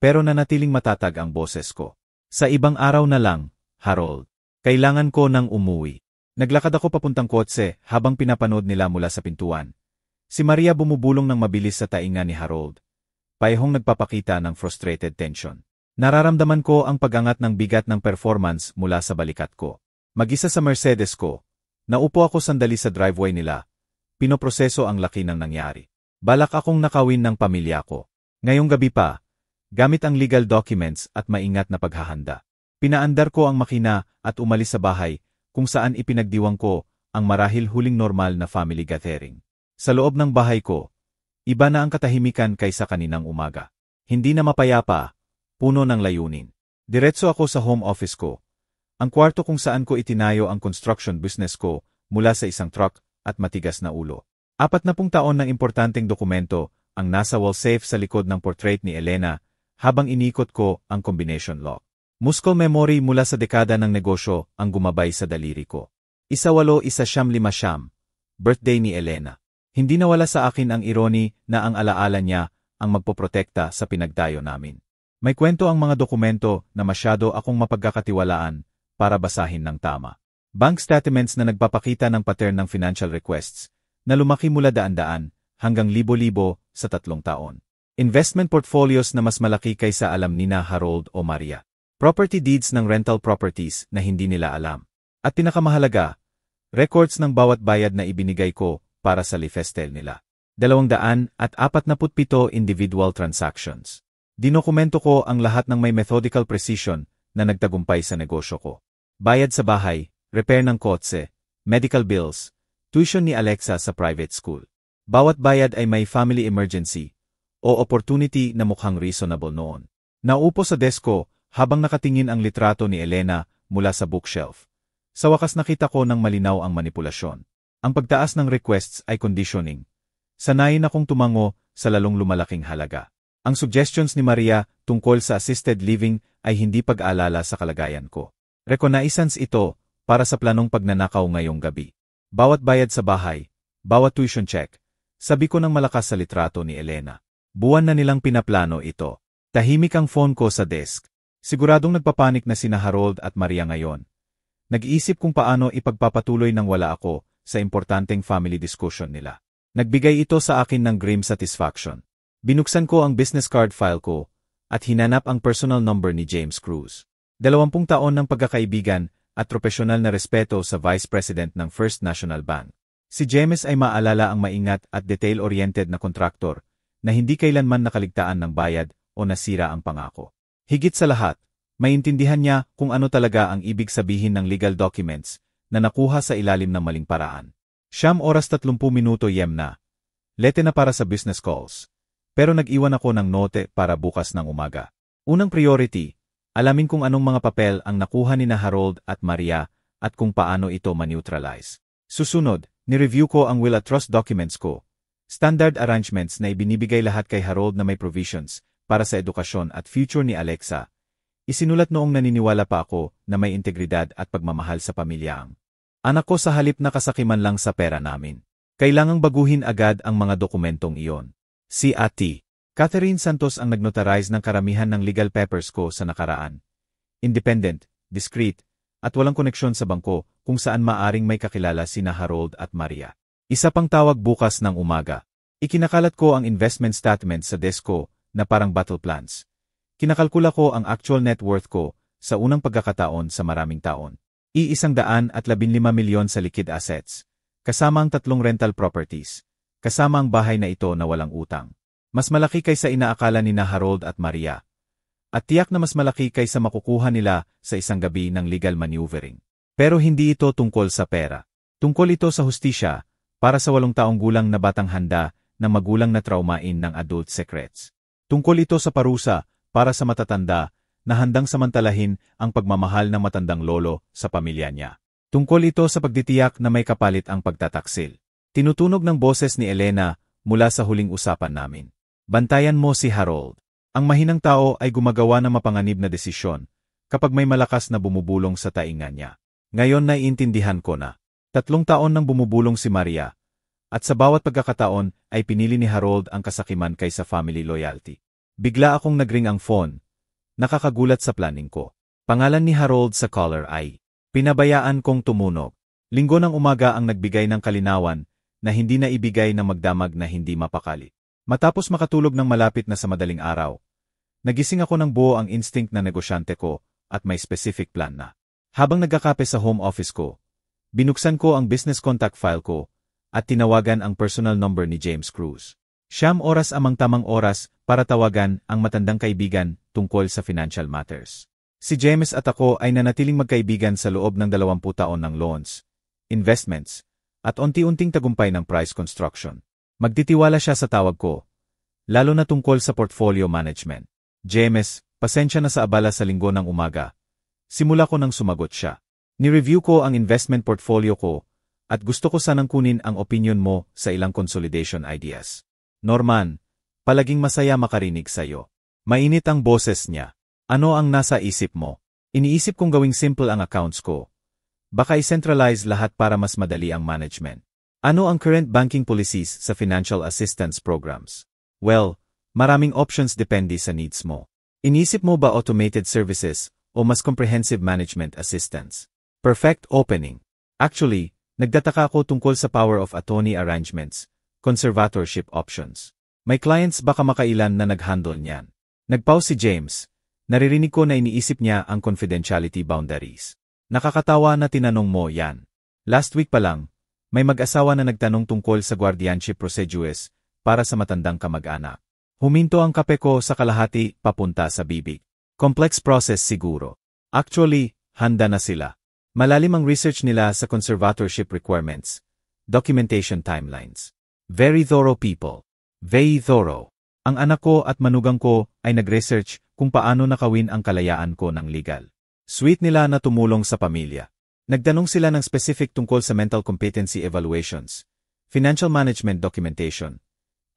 Pero nanatiling matatag ang boses ko. Sa ibang araw na lang, Harold. Kailangan ko nang umuwi. Naglakad ako papuntang kotse habang pinapanood nila mula sa pintuan. Si Maria bumubulong ng mabilis sa tainga ni Harold. Payahong nagpapakita ng frustrated tension. Nararamdaman ko ang pag-angat ng bigat ng performance mula sa balikat ko. Mag-isa sa Mercedes ko. Naupo ako sandali sa driveway nila. Pinoproseso ang laki ng nangyari. Balak akong nakawin ng pamilya ko. Ngayong gabi pa, gamit ang legal documents at maingat na paghahanda. Pinaandar ko ang makina at umalis sa bahay kung saan ipinagdiwang ko ang marahil huling normal na family gathering. Sa loob ng bahay ko, iba na ang katahimikan kaysa kaninang umaga. Hindi na mapayapa, puno ng layunin. Diretso ako sa home office ko. Ang kwarto kung saan ko itinayo ang construction business ko mula sa isang truck at matigas na ulo. 40 taon ng importanteng dokumento ang nasa wall safe sa likod ng portrait ni Elena habang inikot ko ang combination lock. Muscle memory mula sa dekada ng negosyo ang gumabay sa daliri ko. 18-19, birthday ni Elena. Hindi nawala sa akin ang irony na ang alaala niya ang magpoprotekta sa pinagtayo namin. May kwento ang mga dokumento na masyado akong mapagkakatiwalaan para basahin ng tama. Bank statements na nagpapakita ng pattern ng financial requests na lumaki mula daan-daan hanggang libo-libo sa 3 taon. Investment portfolios na mas malaki kaysa alam nina Harold o Maria. Property deeds ng rental properties na hindi nila alam. At pinakamahalaga, records ng bawat bayad na ibinigay ko para sa lifestyle nila. 247 individual transactions. Dinokumento ko ang lahat ng may methodical precision na nagtagumpay sa negosyo ko. Bayad sa bahay, repair ng kotse, medical bills, tuition ni Alexa sa private school. Bawat bayad ay may family emergency o opportunity na mukhang reasonable noon. Naupo sa desk ko habang nakatingin ang litrato ni Elena mula sa bookshelf. Sa wakas nakita ko ng malinaw ang manipulasyon. Ang pagtaas ng requests ay conditioning. Sanayin akong tumango sa lalong lumalaking halaga. Ang suggestions ni Maria tungkol sa assisted living ay hindi pag-aalala sa kalagayan ko. Reconnaissance ito para sa planong pagnanakaw ngayong gabi. Bawat bayad sa bahay, bawat tuition check, sabi ko ng malakas sa litrato ni Elena. Buwan na nilang pinaplano ito. Tahimik ang phone ko sa desk. Siguradong nagpapanik na sina Harold at Maria ngayon. Nag-iisip kung paano ipagpapatuloy nang wala ako sa importanteng family discussion nila. Nagbigay ito sa akin ng grim satisfaction. Binuksan ko ang business card file ko at hinanap ang personal number ni James Cruz. 20 taon ng pagkakaibigan at profesional na respeto sa Vice President ng First National Bank. Si James ay maalala ang maingat at detail-oriented na kontraktor na hindi kailanman nakaligtaan ng bayad o nasira ang pangako. Higit sa lahat, maintindihan niya kung ano talaga ang ibig sabihin ng legal documents na nakuha sa ilalim ng maling paraan. 9:30 yem na. Lete na para sa business calls. Pero nag-iwan ako ng note para bukas ng umaga. Unang priority, alamin kung anong mga papel ang nakuha ni na Harold at Maria at kung paano ito ma-neutralize. Susunod, ni-review ko ang will at trust documents ko. Standard arrangements na ibinibigay lahat kay Harold na may provisions para sa edukasyon at future ni Alexa. Isinulat noong naniniwala pa ako na may integridad at pagmamahal sa pamilya ang anak ko sa halip na kasakiman lang sa pera namin. Kailangang baguhin agad ang mga dokumentong iyon. Si Ati. Catherine Santos ang nagnotarize ng karamihan ng legal papers ko sa nakaraan. Independent, discreet, at walang koneksyon sa bangko kung saan maaring may kakilala sina Harold at Maria. Isa pang tawag bukas ng umaga. Ikinakalat ko ang investment statement sa desk ko na parang battle plans. Kinakalkula ko ang actual net worth ko sa unang pagkakataon sa maraming taon. ₱115 milyon sa liquid assets, kasama ang 3 rental properties, kasama ang bahay na ito na walang utang. Mas malaki kaysa inaakala ni na Harold at Maria. At tiyak na mas malaki kaysa makukuha nila sa isang gabi ng legal maneuvering. Pero hindi ito tungkol sa pera. Tungkol ito sa hustisya, para sa 8 taong gulang na batang handa na magulang na traumain ng adult secrets. Tungkol ito sa parusa, para sa matatanda, na handang samantalahin ang pagmamahal ng matandang lolo sa pamilya niya. Tungkol ito sa pagtitiyak na may kapalit ang pagtataksil. Tinutunog ng boses ni Elena mula sa huling usapan namin. Bantayan mo si Harold. Ang mahinang tao ay gumagawa ng mapanganib na desisyon kapag may malakas na bumubulong sa tainga niya. Ngayon naiintindihan ko na. 3 taon nang bumubulong si Maria. At sa bawat pagkakataon ay pinili ni Harold ang kasakiman kaysa family loyalty. Bigla akong nagring ang phone. Nakakagulat sa planning ko. Pangalan ni Harold sa caller ay pinabayaan kong tumunog. Linggo ng umaga ang nagbigay ng kalinawan na hindi na ibigay ng magdamag na hindi mapakali. Matapos makatulog ng malapit na sa madaling araw, nagising ako ng buo ang instinct na negosyante ko at may specific plan na. Habang nagkakape sa home office ko, binuksan ko ang business contact file ko at tinawagan ang personal number ni James Cruz. 9 oras amang tamang oras para tawagan ang matandang kaibigan tungkol sa financial matters. Si James at ako ay nanatiling magkaibigan sa loob ng 20 taon ng loans, investments, at unti-unting tagumpay ng price construction. Magtitiwala siya sa tawag ko, lalo na tungkol sa portfolio management. James, pasensya na sa abala sa linggo ng umaga. Simula ko nang sumagot siya. Ni-review ko ang investment portfolio ko at gusto ko sanang kunin ang opinion mo sa ilang consolidation ideas. Norman, palaging masaya makarinig sa'yo. Mainit ang boses niya. Ano ang nasa isip mo? Iniisip kong gawing simple ang accounts ko. Baka i-centralize lahat para mas madali ang management. Ano ang current banking policies sa financial assistance programs? Well, maraming options depende sa needs mo. Inisip mo ba automated services o mas comprehensive management assistance? Perfect opening. Actually, nagtataka ako tungkol sa power of attorney arrangements, conservatorship options. May clients baka makailan na nag-handle niyan. Nagpause si James. Naririnig ko na iniisip niya ang confidentiality boundaries. Nakakatawa na tinanong mo yan. Last week pa lang, may mag-asawa na nagtanong tungkol sa guardianship procedures para sa matandang kamag-anak. Huminto ang kape ko sa kalahati papunta sa bibig. Complex process siguro. Actually, handa na sila. Malalim ang research nila sa conservatorship requirements, documentation timelines. Very thorough people. Very thorough. Ang anak ko at manugang ko ay nag-research kung paano nakawin ang kalayaan ko ng legal. Sweet nila na tumulong sa pamilya. Nagtanong sila ng specific tungkol sa mental competency evaluations, financial management documentation,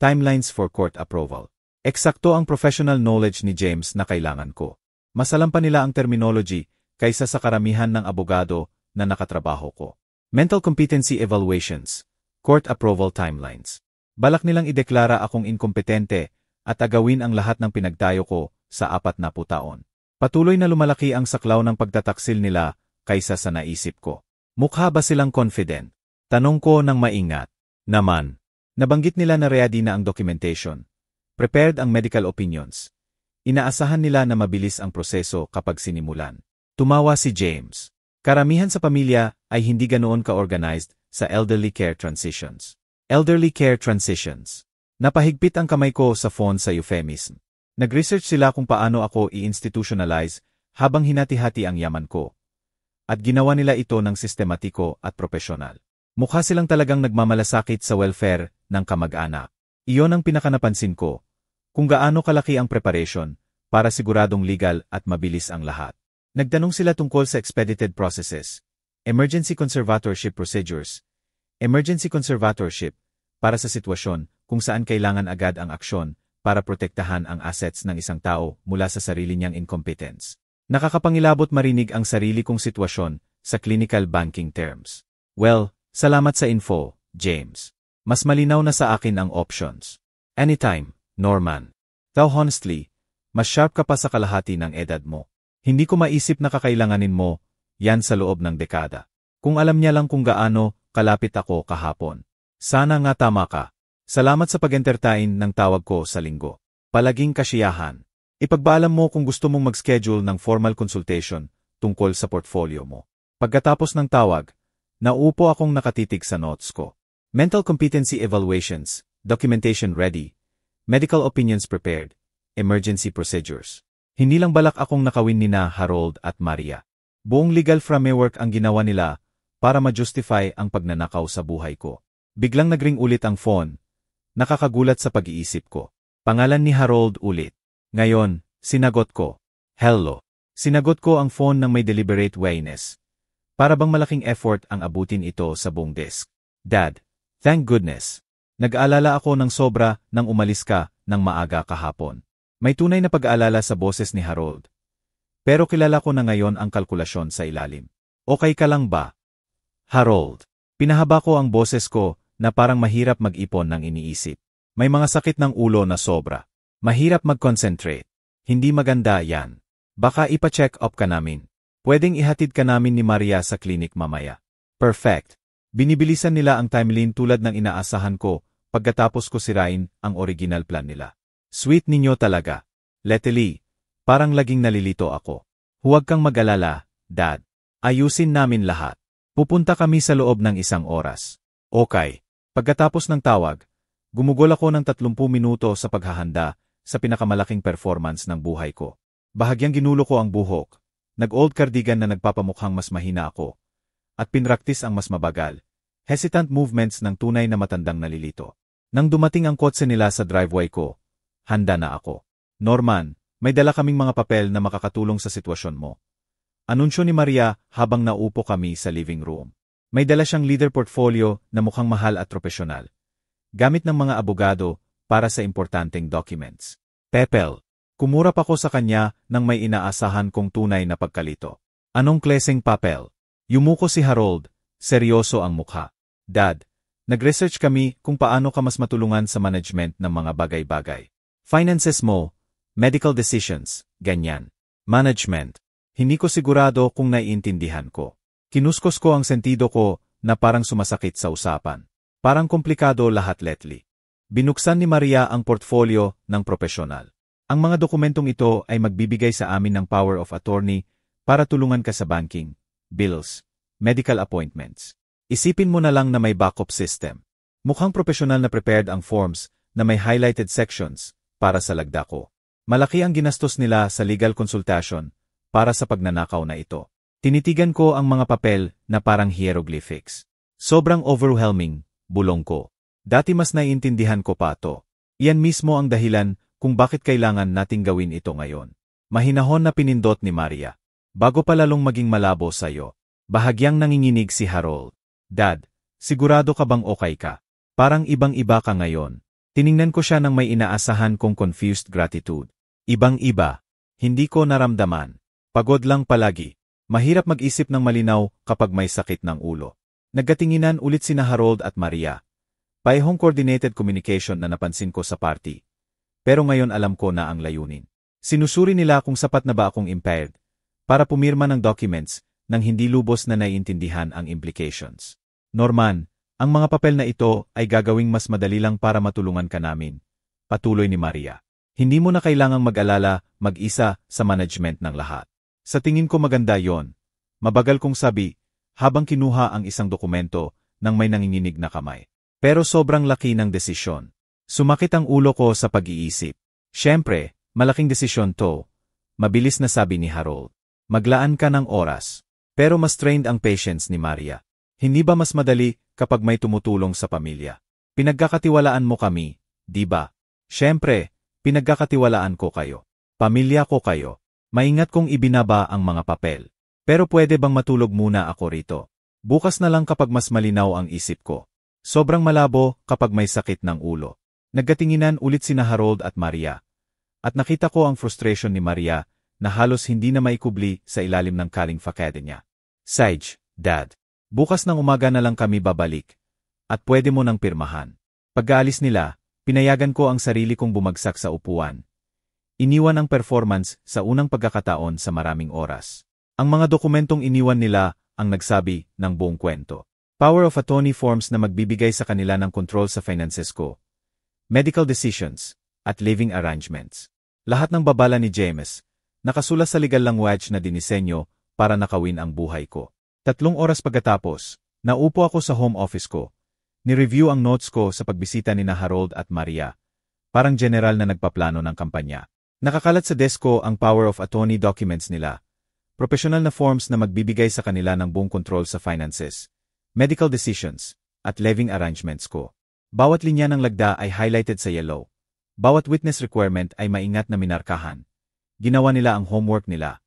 timelines for court approval. Eksakto ang professional knowledge ni James na kailangan ko. Masalam pa nila ang terminology kaysa sa karamihan ng abogado na nakatrabaho ko. Mental competency evaluations, court approval timelines. Balak nilang ideklara akong inkompetente at agawin ang lahat ng pinagtayo ko sa 40 taon. Patuloy na lumalaki ang saklaw ng pagtataksil nila kaysa sa naisip ko. Mukha ba silang confident? Tanong ko ng maingat. Naman. Nabanggit nila na ready na ang documentation. Prepared ang medical opinions. Inaasahan nila na mabilis ang proseso kapag sinimulan. Tumawa si James. Karamihan sa pamilya ay hindi ganoon ka-organized sa elderly care transitions. Elderly care transitions. Napahigpit ang kamay ko sa phone sa euphemism. Nag-research sila kung paano ako i-institutionalize habang hinati-hati ang yaman ko. At ginawa nila ito ng sistematiko at propesyonal. Mukha silang talagang nagmamalasakit sa welfare ng kamag-anak. Iyon ang pinakanapansin ko, kung gaano kalaki ang preparation para siguradong legal at mabilis ang lahat. Nagtanong sila tungkol sa expedited processes, emergency conservatorship procedures, emergency conservatorship para sa sitwasyon kung saan kailangan agad ang aksyon para protektahan ang assets ng isang tao mula sa sarili niyang incompetence. Nakakapangilabot marinig ang sarili kong sitwasyon sa clinical banking terms. Well, salamat sa info, James. Mas malinaw na sa akin ang options. Anytime, Norman. Tao honestly, mas sharp ka pa sa kalahati ng edad mo. Hindi ko maisip na kakailanganin mo yan sa loob ng dekada. Kung alam niya lang kung gaano kalapit ako kahapon. Sana nga tama ka. Salamat sa pag-entertain ng tawag ko sa linggo. Palaging kasiyahan. Ipagpaalam mo kung gusto mong mag-schedule ng formal consultation tungkol sa portfolio mo. Pagkatapos ng tawag, nauupo akong nakatitig sa notes ko. Mental competency evaluations, documentation ready, medical opinions prepared, emergency procedures. Hindi lang balak akong nakawin nina Harold at Maria. Buong legal framework ang ginawa nila para ma-justify ang pagnanakaw sa buhay ko. Biglang nagring ulit ang phone. Nakakagulat sa pag-iisip ko. Pangalan ni Harold ulit. Ngayon, sinagot ko. Hello. Sinagot ko ang phone ng may deliberate wayness. Para bang malaking effort ang abutin ito sa buong desk. Dad, thank goodness. Nag-aalala ako ng sobra nang umalis ka ng maaga kahapon. May tunay na pag-aalala sa boses ni Harold. Pero kilala ko na ngayon ang kalkulasyon sa ilalim. Okay ka lang ba? Harold. Pinahaba ko ang boses ko na parang mahirap mag-ipon ng iniisip. May mga sakit ng ulo na sobra. Mahirap mag-concentrate. Hindi maganda yan. Baka ipa-check up ka namin. Pwedeng ihatid ka namin ni Maria sa klinik mamaya. Perfect. Binibilisan nila ang timeline tulad ng inaasahan ko pagkatapos ko sirain ang original plan nila. Sweet ninyo talaga. Letely, parang laging nalilito ako. Huwag kang mag-alala, Dad. Ayusin namin lahat. Pupunta kami sa loob ng 1 oras. Okay. Pagkatapos ng tawag, gumugol ako ng 30 minuto sa paghahanda sa pinakamalaking performance ng buhay ko. Bahagyang ginulo ko ang buhok, nag-old cardigan na nagpapamukhang mas mahina ako, at pinraktis ang mas mabagal, hesitant movements ng tunay na matandang nalilito. Nang dumating ang kotse nila sa driveway ko, handa na ako. Norman, may dala kaming mga papel na makakatulong sa sitwasyon mo. Anunsyo ni Maria habang naupo kami sa living room. May dala siyang leader portfolio na mukhang mahal at profesional. Gamit ng mga abogado para sa importanteng documents. Pepel. Kumurap ako sa kanya nang may inaasahan kong tunay na pagkalito. Anong kleseng papel? Yumuko si Harold, seryoso ang mukha. Dad, nag-research kami kung paano ka mas matulungan sa management ng mga bagay-bagay. Finances mo, medical decisions, ganyan. Management. Hindi ko sigurado kung naiintindihan ko. Kinuskos ko ang sentido ko na parang sumasakit sa usapan. Parang komplikado lahat lately. Binuksan ni Maria ang portfolio ng profesional. Ang mga dokumentong ito ay magbibigay sa amin ng power of attorney para tulungan ka sa banking, bills, medical appointments. Isipin mo na lang na may backup system. Mukhang profesional na prepared ang forms na may highlighted sections para sa lagda ko. Malaki ang ginastos nila sa legal consultation para sa pagnanakaw na ito. Tinitigan ko ang mga papel na parang hieroglyphics. Sobrang overwhelming, bulong ko. Dati mas naiintindihan ko pa to. Iyan mismo ang dahilan kung bakit kailangan nating gawin ito ngayon. Mahinahon na pinindot ni Maria. Bago pa lalong maging malabo sa'yo. Bahagyang nanginginig si Harold. Dad, sigurado ka bang okay ka? Parang ibang-iba ka ngayon. Tiningnan ko siya nang may inaasahan kong confused gratitude. Ibang-iba. Hindi ko naramdaman. Pagod lang palagi. Mahirap mag-isip ng malinaw kapag may sakit ng ulo. Nagkatinginan ulit sina Harold at Maria. Paehong coordinated communication na napansin ko sa party. Pero ngayon alam ko na ang layunin. Sinusuri nila kung sapat na ba akong impaired para pumirma ng documents nang hindi lubos na naiintindihan ang implications. Norman, ang mga papel na ito ay gagawing mas madali lang para matulungan ka namin. Patuloy ni Maria. Hindi mo na kailangang mag-alala mag-isa sa management ng lahat. Sa tingin ko maganda yon. Mabagal kong sabi, habang kinuha ang isang dokumento nang may nanginginig na kamay. Pero sobrang laki ng desisyon. Sumakit ang ulo ko sa pag-iisip. Siyempre, malaking desisyon to. Mabilis na sabi ni Harold. Maglaan ka ng oras. Pero mas trained ang patience ni Maria. Hindi ba mas madali kapag may tumutulong sa pamilya? Pinagkakatiwalaan mo kami, di ba? Siyempre, pinagkakatiwalaan ko kayo. Pamilya ko kayo. Maingat kong ibinaba ang mga papel. Pero pwede bang matulog muna ako rito? Bukas na lang kapag mas malinaw ang isip ko. Sobrang malabo kapag may sakit ng ulo. Nagkatinginan ulit sina Harold at Maria. At nakita ko ang frustration ni Maria na halos hindi na maikubli sa ilalim ng kaling fakade niya. Sage, Dad, bukas ng umaga na lang kami babalik. At pwede mo nang pirmahan. Pag-aalis nila, pinayagan ko ang sarili kong bumagsak sa upuan. Iniwan ang performance sa unang pagkakataon sa maraming oras. Ang mga dokumentong iniwan nila ang nagsabi ng buong kwento. Power of attorney forms na magbibigay sa kanila ng control sa finances ko, medical decisions, at living arrangements. Lahat ng babala ni James, nakasulat sa legal language na dinisenyo para nakawin ang buhay ko. 3 oras pagkatapos, naupo ako sa home office ko. Ni-review ang notes ko sa pagbisita ni na Harold at Maria. Parang general na nagpaplano ng kampanya. Nakakalat sa desk ko ang power of attorney documents nila. Professional na forms na magbibigay sa kanila ng buong control sa finances, medical decisions, at living arrangements ko. Bawat linya ng lagda ay highlighted sa yellow. Bawat witness requirement ay maingat na minarkahan. Ginawa nila ang homework nila.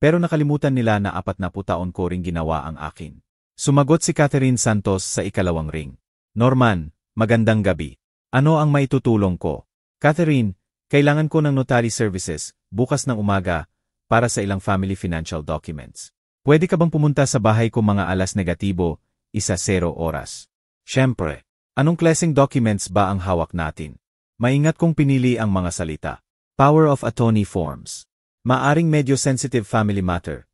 Pero nakalimutan nila na 40 taon ko ring ginawa ang akin. Sumagot si Catherine Santos sa ikalawang ring. Norman, magandang gabi. Ano ang maitutulong ko? Catherine, kailangan ko ng notary services, bukas ng umaga, para sa ilang family financial documents. Pwede ka bang pumunta sa bahay ko mga alas negatibo, 1:00 oras? Siyempre. Anong klaseng documents ba ang hawak natin? Maingat kong pinili ang mga salita. Power of attorney forms. Maaring medyo sensitive family matter.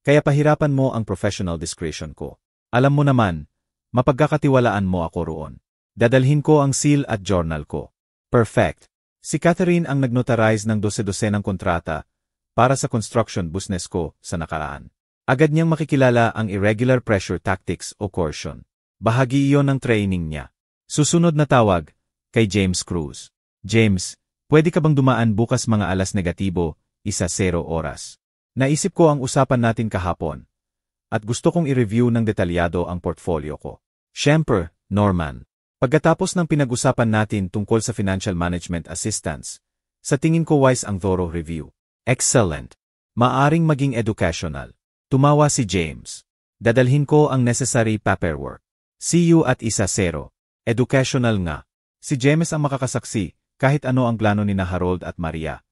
Kaya pahirapan mo ang professional discretion ko. Alam mo naman, mapagkakatiwalaan mo ako roon. Dadalhin ko ang seal at journal ko. Perfect. Si Catherine ang nagnotarize ng 12 ng kontrata para sa construction business ko sa nakaraan. Agad niyang makikilala ang irregular pressure tactics o coercion. Bahagi iyon ng training niya. Susunod na tawag, kay James Cruz. James, pwede ka bang dumaan bukas mga alas negatibo, 1:00 oras? Naisip ko ang usapan natin kahapon. At gusto kong i-review ng detalyado ang portfolio ko. Siyempre, Norman. Pagkatapos ng pinag-usapan natin tungkol sa financial management assistance, sa tingin ko wise ang thorough review. Excellent. Maaring maging educational. Tumawa si James. Dadalhin ko ang necessary paperwork. See you at 1:00. Educational nga. Si James ang makakasaksi kahit ano ang plano ni na Harold at Maria.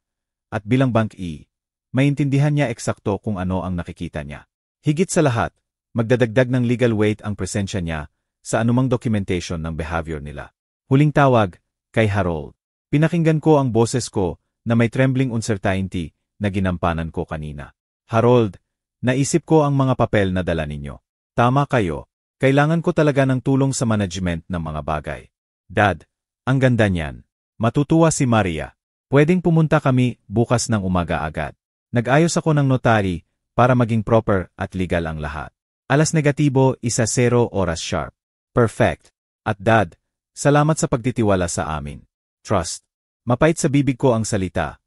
At bilang Bank E, maintindihan niya eksakto kung ano ang nakikita niya. Higit sa lahat, magdadagdag ng legal weight ang presensya niya sa anumang documentation ng behavior nila. Huling tawag, kay Harold. Pinakinggan ko ang boses ko na may trembling uncertainty na ginampanan ko kanina. Harold, naisip ko ang mga papel na dala ninyo. Tama kayo. Kailangan ko talaga ng tulong sa management ng mga bagay. Dad, ang ganda niyan. Matutuwa si Maria. Pwedeng pumunta kami bukas ng umaga agad. Nag-ayos ako ng notary para maging proper at legal ang lahat. Alas negatibo, 1:00 oras sharp. Perfect. At Dad, salamat sa pagtitiwala sa amin. Trust. Mapait sa bibig ko ang salita.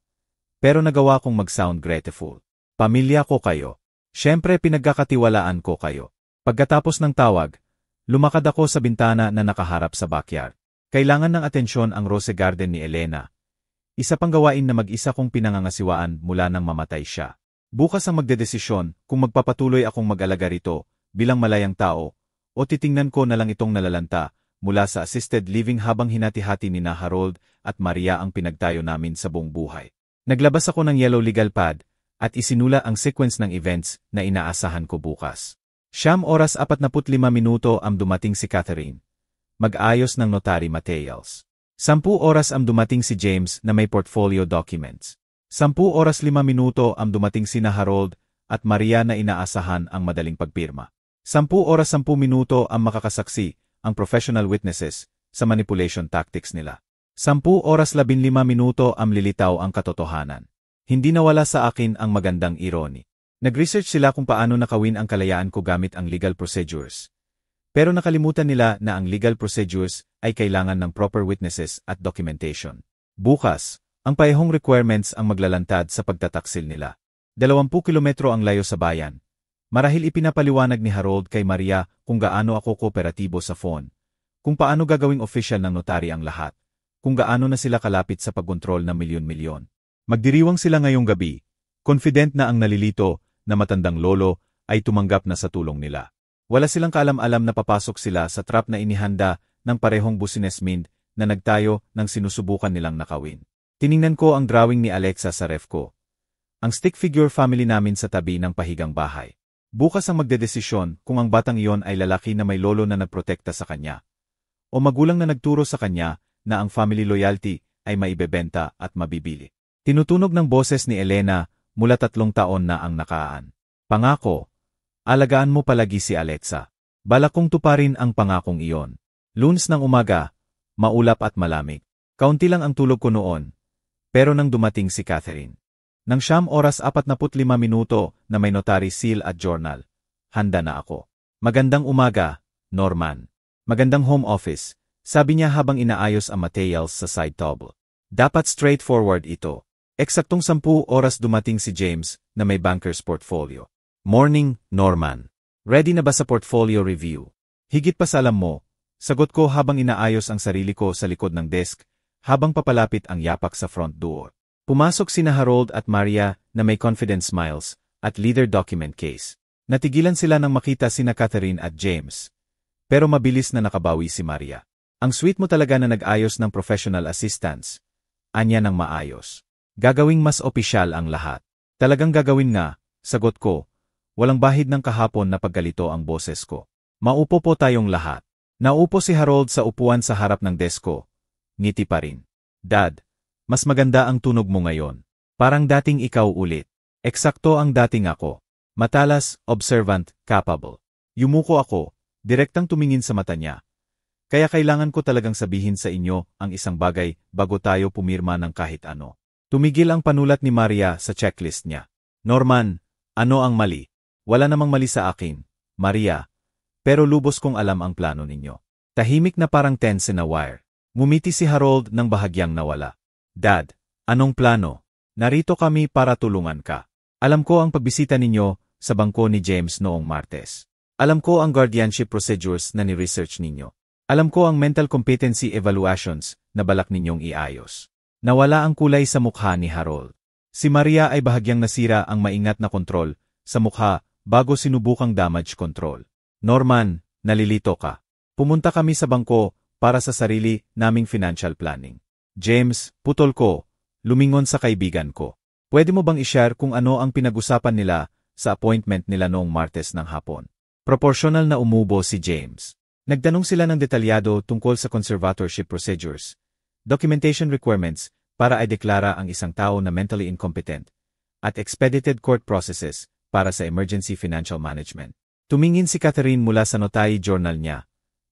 Pero nagawa kong mag-sound grateful. Pamilya ko kayo. Siyempre pinagkakatiwalaan ko kayo. Pagkatapos ng tawag, lumakad ako sa bintana na nakaharap sa backyard. Kailangan ng atensyon ang rose garden ni Elena. Isa pang gawain na mag-isa kong pinangangasiwaan mula nang mamatay siya. Bukas ang magdedesisyon kung magpapatuloy akong mag-alaga rito bilang malayang tao o titingnan ko na lang itong nalalanta mula sa assisted living habang hinati-hati ni na Harold at Maria ang pinagtayo namin sa buong buhay. Naglabas ako ng yellow legal pad at isinula ang sequence ng events na inaasahan ko bukas. 9:45 ang dumating si Catherine. Mag-ayos ng notary materials. 10 ang dumating si James na may portfolio documents. 10:05 ang dumating sina Harold at Maria na inaasahan ang madaling pagpirma. 10:10 ang makakasaksi, ang professional witnesses, sa manipulation tactics nila. 10:15 ang lilitaw ang katotohanan. Hindi nawala sa akin ang magandang irony. Nag-research sila kung paano nakawin ang kalayaan ko gamit ang legal procedures. Pero nakalimutan nila na ang legal procedures ay kailangan ng proper witnesses at documentation. Bukas, ang parehong requirements ang maglalantad sa pagtataksil nila. 20 kilometro ang layo sa bayan. Marahil ipinapaliwanag ni Harold kay Maria kung gaano ako kooperatibo sa phone, kung paano gagawing official ng notary ang lahat, kung gaano na sila kalapit sa pagkontrol ng milyon-milyon. Magdiriwang sila ngayong gabi, confident na ang nalilito na matandang lolo ay tumanggap na sa tulong nila. Wala silang kaalam-alam na papasok sila sa trap na inihanda ng parehong businessmen na nagtayo ng sinusubukan nilang nakawin. Tiningnan ko ang drawing ni Alexa sa ref ko. Ang stick figure family namin sa tabi ng pahigang bahay. Bukas ang magdedesisyon kung ang batang iyon ay lalaki na may lolo na nagprotekta sa kanya, o magulang na nagturo sa kanya na ang family loyalty ay maibebenta at mabibili. Tinutunog ng boses ni Elena mula 3 taon na ang nakaan. Pangako, alagaan mo palagi si Alexa. Balak kong tuparin ang pangakong iyon. Lunes ng umaga, maulap at malamig. Kaunti lang ang tulog ko noon, pero nang dumating si Catherine. Nang 9:45 na may notary seal at journal, handa na ako. Magandang umaga, Norman. Magandang home office, sabi niya habang inaayos ang materials sa side table. Dapat straightforward ito. Eksaktong 10 oras dumating si James na may banker's portfolio. Morning, Norman. Ready na ba sa portfolio review? Higit pa sa alam mo, sagot ko habang inaayos ang sarili ko sa likod ng desk, habang papalapit ang yapak sa front door. Pumasok sina Harold at Maria na may confident smiles at leader document case. Natigilan sila nang makita sina Catherine at James. Pero mabilis na nakabawi si Maria. Ang sweet mo talaga na nag-ayos ng professional assistance. Anya ng maayos. Gagawing mas opisyal ang lahat. Talagang gagawin nga, sagot ko. Walang bahid ng kahapon na paggalito ang boses ko. Maupo po tayong lahat. Naupo si Harold sa upuan sa harap ng desk ko. Ngiti pa rin. Dad, mas maganda ang tunog mo ngayon. Parang dating ikaw ulit. Eksakto ang dating ako. Matalas, observant, capable. Yumuko ako, direktang tumingin sa mata niya. Kaya kailangan ko talagang sabihin sa inyo ang isang bagay bago tayo pumirma ng kahit ano. Tumigil ang panulat ni Maria sa checklist niya. Norman, ano ang mali? Wala namang mali sa akin, Maria. Pero lubos kong alam ang plano ninyo. Tahimik na parang tense na wire. Ngumiti si Harold nang bahagyang nawala. Dad, anong plano? Narito kami para tulungan ka. Alam ko ang pagbisita ninyo sa bangko ni James noong Martes. Alam ko ang guardianship procedures na ni-research ninyo. Alam ko ang mental competency evaluations na balak ninyong iayos. Nawala ang kulay sa mukha ni Harold. Si Maria ay bahagyang nasira ang maingat na kontrol sa mukha bago sinubukang damage control. Norman, nalilito ka. Pumunta kami sa bangko para sa sarili naming financial planning. James, putol ko, lumingon sa kaibigan ko. Pwede mo bang i-share kung ano ang pinag-usapan nila sa appointment nila noong Martes ng hapon? Proportional na umubo si James. Nagtanong sila ng detalyado tungkol sa conservatorship procedures, documentation requirements para ideklara ang isang tao na mentally incompetent, at expedited court processes para sa emergency financial management. Tumingin si Catherine mula sa notary journal niya.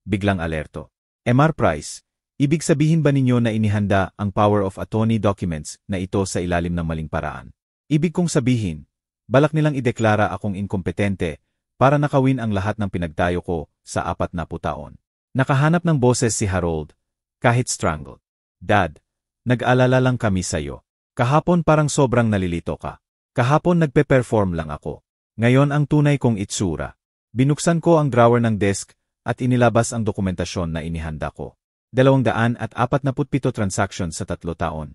Biglang alerto. MR Price, ibig sabihin ba ninyo na inihanda ang power of attorney documents na ito sa ilalim ng maling paraan? Ibig kong sabihin, balak nilang ideklara akong inkompetente para nakawin ang lahat ng pinagtayo ko sa 40 taon. Nakahanap ng boses si Harold, kahit strangled. Dad, nag-alala lang kami sa'yo. Kahapon parang sobrang nalilito ka. Kahapon nagpe-perform lang ako. Ngayon ang tunay kong itsura. Binuksan ko ang drawer ng desk at inilabas ang dokumentasyon na inihanda ko. 247 transactions sa 3 taon.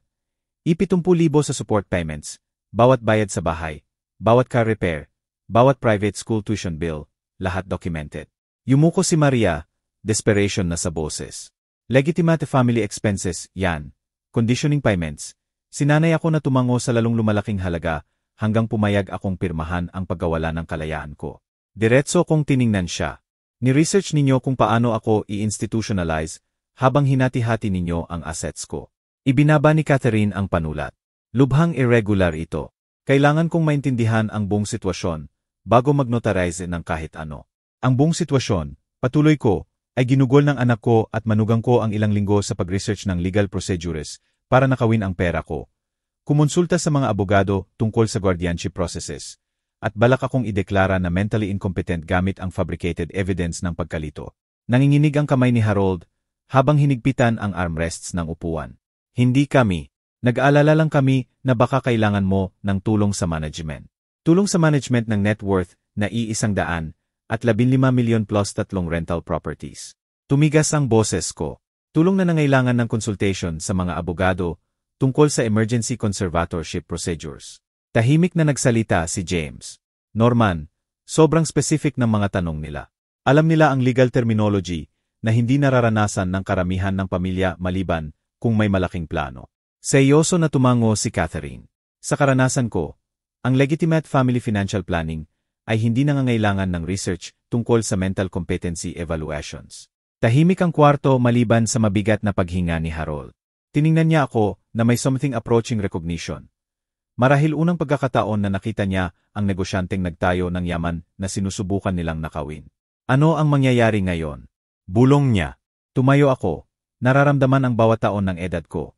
70,000 sa support payments, bawat bayad sa bahay, bawat car repair, bawat private school tuition bill, lahat documented. Yumuko si Maria, desperation na sa boses. Legitimate family expenses, yan. Conditioning payments. Sinanay ako na tumango sa lalong lumalaking halaga hanggang pumayag akong pirmahan ang pagkawala ng kalayaan ko. Diretso kong tiningnan siya. Ni-research ninyo kung paano ako i-institutionalize habang hinati-hati ninyo ang assets ko. Ibinaba ni Catherine ang panulat. Lubhang irregular ito. Kailangan kong maintindihan ang buong sitwasyon bago mag-notarize ng kahit ano. Ang buong sitwasyon, patuloy ko, ay ginugol ng anak ko at manugang ko ang ilang linggo sa pag-research ng legal procedures para nakawin ang pera ko. Kumonsulta sa mga abogado tungkol sa guardianship processes, at balak akong ideklara na mentally incompetent gamit ang fabricated evidence ng pagkalito. Nanginginig ang kamay ni Harold habang hinigpitan ang armrests ng upuan. Hindi kami. Nag-aalala lang kami na baka kailangan mo ng tulong sa management. Tulong sa management ng net worth na $100 at 15 milyon plus 3 rental properties. Tumigas ang boses ko. Tulong na nangailangan ng consultation sa mga abogado tungkol sa emergency conservatorship procedures. Tahimik na nagsalita si James. Norman, sobrang specific ng mga tanong nila. Alam nila ang legal terminology na hindi nararanasan ng karamihan ng pamilya maliban kung may malaking plano. Seryoso na tumango si Catherine. Sa karanasan ko, ang legitimate family financial planning ay hindi nangangailangan ng research tungkol sa mental competency evaluations. Tahimik ang kwarto maliban sa mabigat na paghinga ni Harold. Tiningnan niya ako na may something approaching recognition. Marahil unang pagkakataon na nakita niya ang negosyanteng nagtayo ng yaman na sinusubukan nilang nakawin. Ano ang mangyayari ngayon? Bulong niya. Tumayo ako. Nararamdaman ang bawat taon ng edad ko.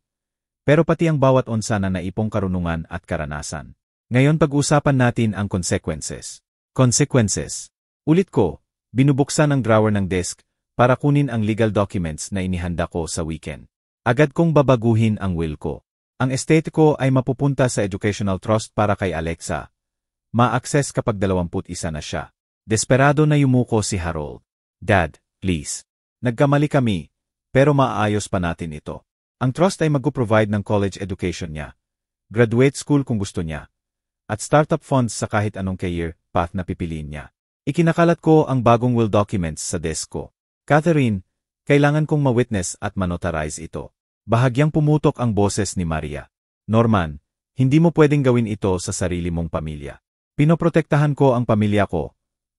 Pero pati ang bawat onsa na naipong karunungan at karanasan. Ngayon pag-usapan natin ang consequences. Consequences. Ulit ko, binubuksan ang drawer ng desk para kunin ang legal documents na inihanda ko sa weekend. Agad kong babaguhin ang will ko. Ang estate ko ay mapupunta sa educational trust para kay Alexa. Ma-access kapag 21 na siya. Desperado na yumuko si Harold. Dad, please. Nagkamali kami, pero maaayos pa natin ito. Ang trust ay mag-provide ng college education niya. Graduate school kung gusto niya. At startup funds sa kahit anong career path na pipiliin niya. Ikinakalat ko ang bagong will documents sa desk ko. Catherine, kailangan kong ma-witness at manotarize ito. Bahagyang pumutok ang boses ni Maria. Norman, hindi mo pwedeng gawin ito sa sarili mong pamilya. Pinoprotektahan ko ang pamilya ko.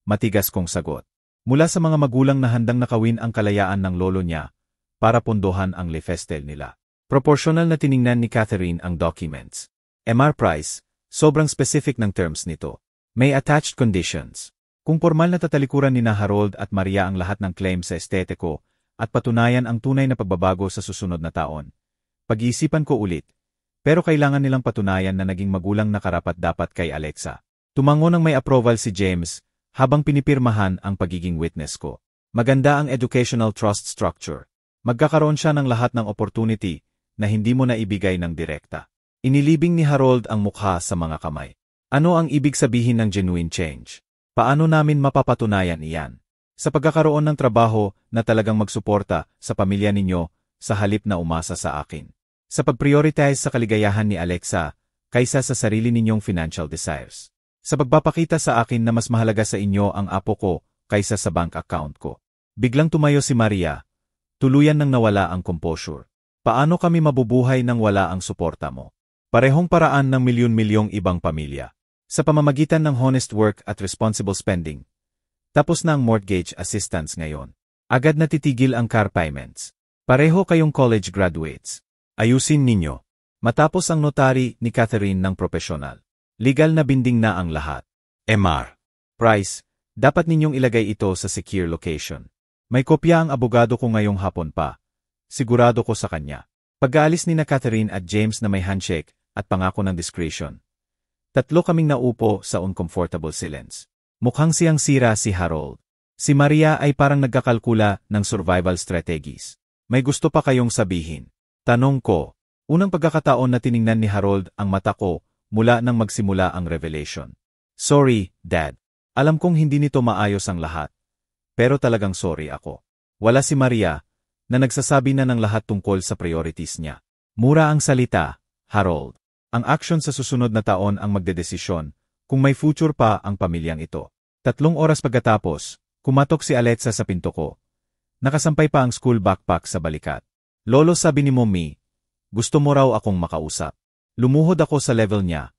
Matigas kong sagot. Mula sa mga magulang na handang nakawin ang kalayaan ng lolo niya para pondohan ang lifestyle nila. Proportional na tiningnan ni Catherine ang documents. MR price, sobrang specific ng terms nito. May attached conditions. Kung formal na tatalikuran ni Harold at Maria ang lahat ng claim sa estete ko, at patunayan ang tunay na pagbabago sa susunod na taon. Pag-iisipan ko ulit, pero kailangan nilang patunayan na naging magulang na karapat-dapat kay Alexa. Tumango ng may approval si James, habang pinipirmahan ang pagiging witness ko. Maganda ang educational trust structure. Magkakaroon siya ng lahat ng opportunity na hindi mo na ibigay ng direkta. Inilibing ni Harold ang mukha sa mga kamay. Ano ang ibig sabihin ng genuine change? Paano namin mapapatunayan iyan? Sa pagkakaroon ng trabaho na talagang magsuporta sa pamilya ninyo sa halip na umasa sa akin. Sa pag-prioritize sa kaligayahan ni Alexa kaysa sa sarili ninyong financial desires. Sa pagpapakita sa akin na mas mahalaga sa inyo ang apo ko kaysa sa bank account ko. Biglang tumayo si Maria. Tuluyan nang nawala ang composure. Paano kami mabubuhay nang wala ang suporta mo? Parehong paraan ng milyon-milyong ibang pamilya. Sa pamamagitan ng honest work at responsible spending. Tapos na ang mortgage assistance ngayon. Agad na titigil ang car payments. Pareho kayong college graduates. Ayusin ninyo. Matapos ang notary ni Catherine ng profesional. Legal na binding na ang lahat. MR. Price, dapat ninyong ilagay ito sa secure location. May kopya ang abogado ko ngayong hapon pa. Sigurado ko sa kanya. Pag-aalis ni Catherine at James na may handshake at pangako ng discretion. Tatlo kaming naupo sa uncomfortable silence. Mukhang siyang sira si Harold. Si Maria ay parang nagkakalkula ng survival strategies. May gusto pa kayong sabihin? Tanong ko. Unang pagkakataon na tiningnan ni Harold ang mata ko mula nang magsimula ang revelation. Sorry, Dad. Alam kong hindi nito maayos ang lahat. Pero talagang sorry ako. Wala si Maria na nagsasabi na ng lahat tungkol sa priorities niya. Mura ang salita, Harold. Ang action sa susunod na taon ang magdedesisyon kung may future pa ang pamilyang ito. 3 oras pagkatapos, kumatok si Alexa sa pinto ko. Nakasampay pa ang school backpack sa balikat. Lolo, sabi ni Mommy, gusto mo raw akong makausap. Lumuhod ako sa level niya.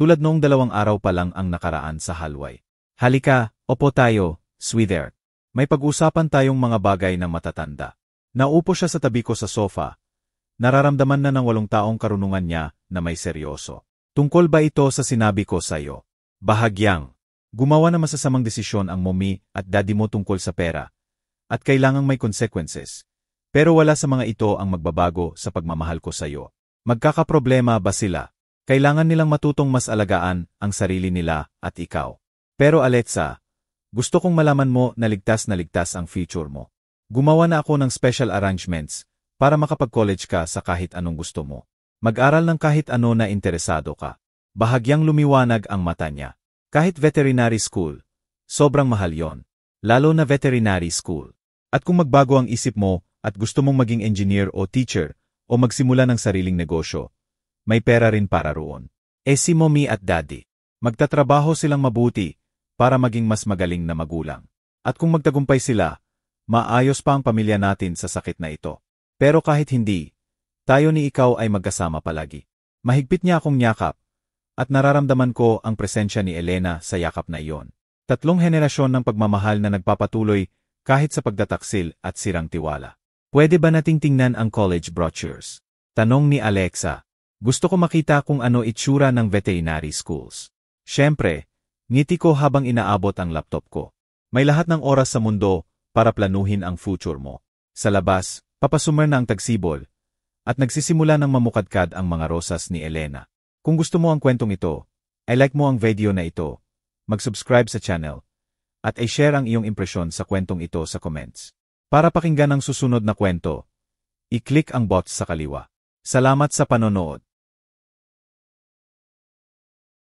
Tulad noong 2 araw pa lang ang nakaraan sa hallway. Halika, opo tayo, sweetheart. May pag-usapan tayong mga bagay na matatanda. Naupo siya sa tabi ko sa sofa. Nararamdaman na ng 8 taong karunungan niya na may seryoso. Tungkol ba ito sa sinabi ko sa iyo? Bahagyang. Gumawa na masasamang desisyon ang mommy at daddy mo tungkol sa pera. At kailangang may consequences. Pero wala sa mga ito ang magbabago sa pagmamahal ko sa iyo. Magkakaproblema ba sila? Kailangan nilang matutong mas alagaan ang sarili nila at ikaw. Pero Alexa, gusto kong malaman mo na ligtas ang future mo. Gumawa na ako ng special arrangements para makapag-college ka sa kahit anong gusto mo. Mag-aral ng kahit ano na interesado ka. Bahagyang lumiwanag ang mata niya. Kahit veterinary school, sobrang mahal yon. Lalo na veterinary school. At kung magbago ang isip mo at gusto mong maging engineer o teacher o magsimula ng sariling negosyo, may pera rin para roon. Si mommy at daddy, magtatrabaho silang mabuti para maging mas magaling na magulang. At kung magtagumpay sila, maayos pa ang pamilya natin sa sakit na ito. Pero kahit hindi, tayo ni ikaw ay magkasama palagi. Mahigpit niya akong yakap, at nararamdaman ko ang presensya ni Elena sa yakap na iyon. 3 henerasyon ng pagmamahal na nagpapatuloy kahit sa pagdataksil at sirang tiwala. Pwede ba nating tingnan ang college brochures? Tanong ni Alexa. Gusto ko makita kung ano itsura ng veterinary schools. Siyempre, ngiti ko habang inaabot ang laptop ko. May lahat ng oras sa mundo para planuhin ang future mo. Sa labas, papasumer na ang tagsibol, at nagsisimula ng mamukadkad ang mga rosas ni Elena. Kung gusto mo ang kwentong ito, like mo ang video na ito, mag-subscribe sa channel, at i-share ang iyong impresyon sa kwentong ito sa comments. Para pakinggan ang susunod na kwento, i-click ang box sa kaliwa. Salamat sa panonood.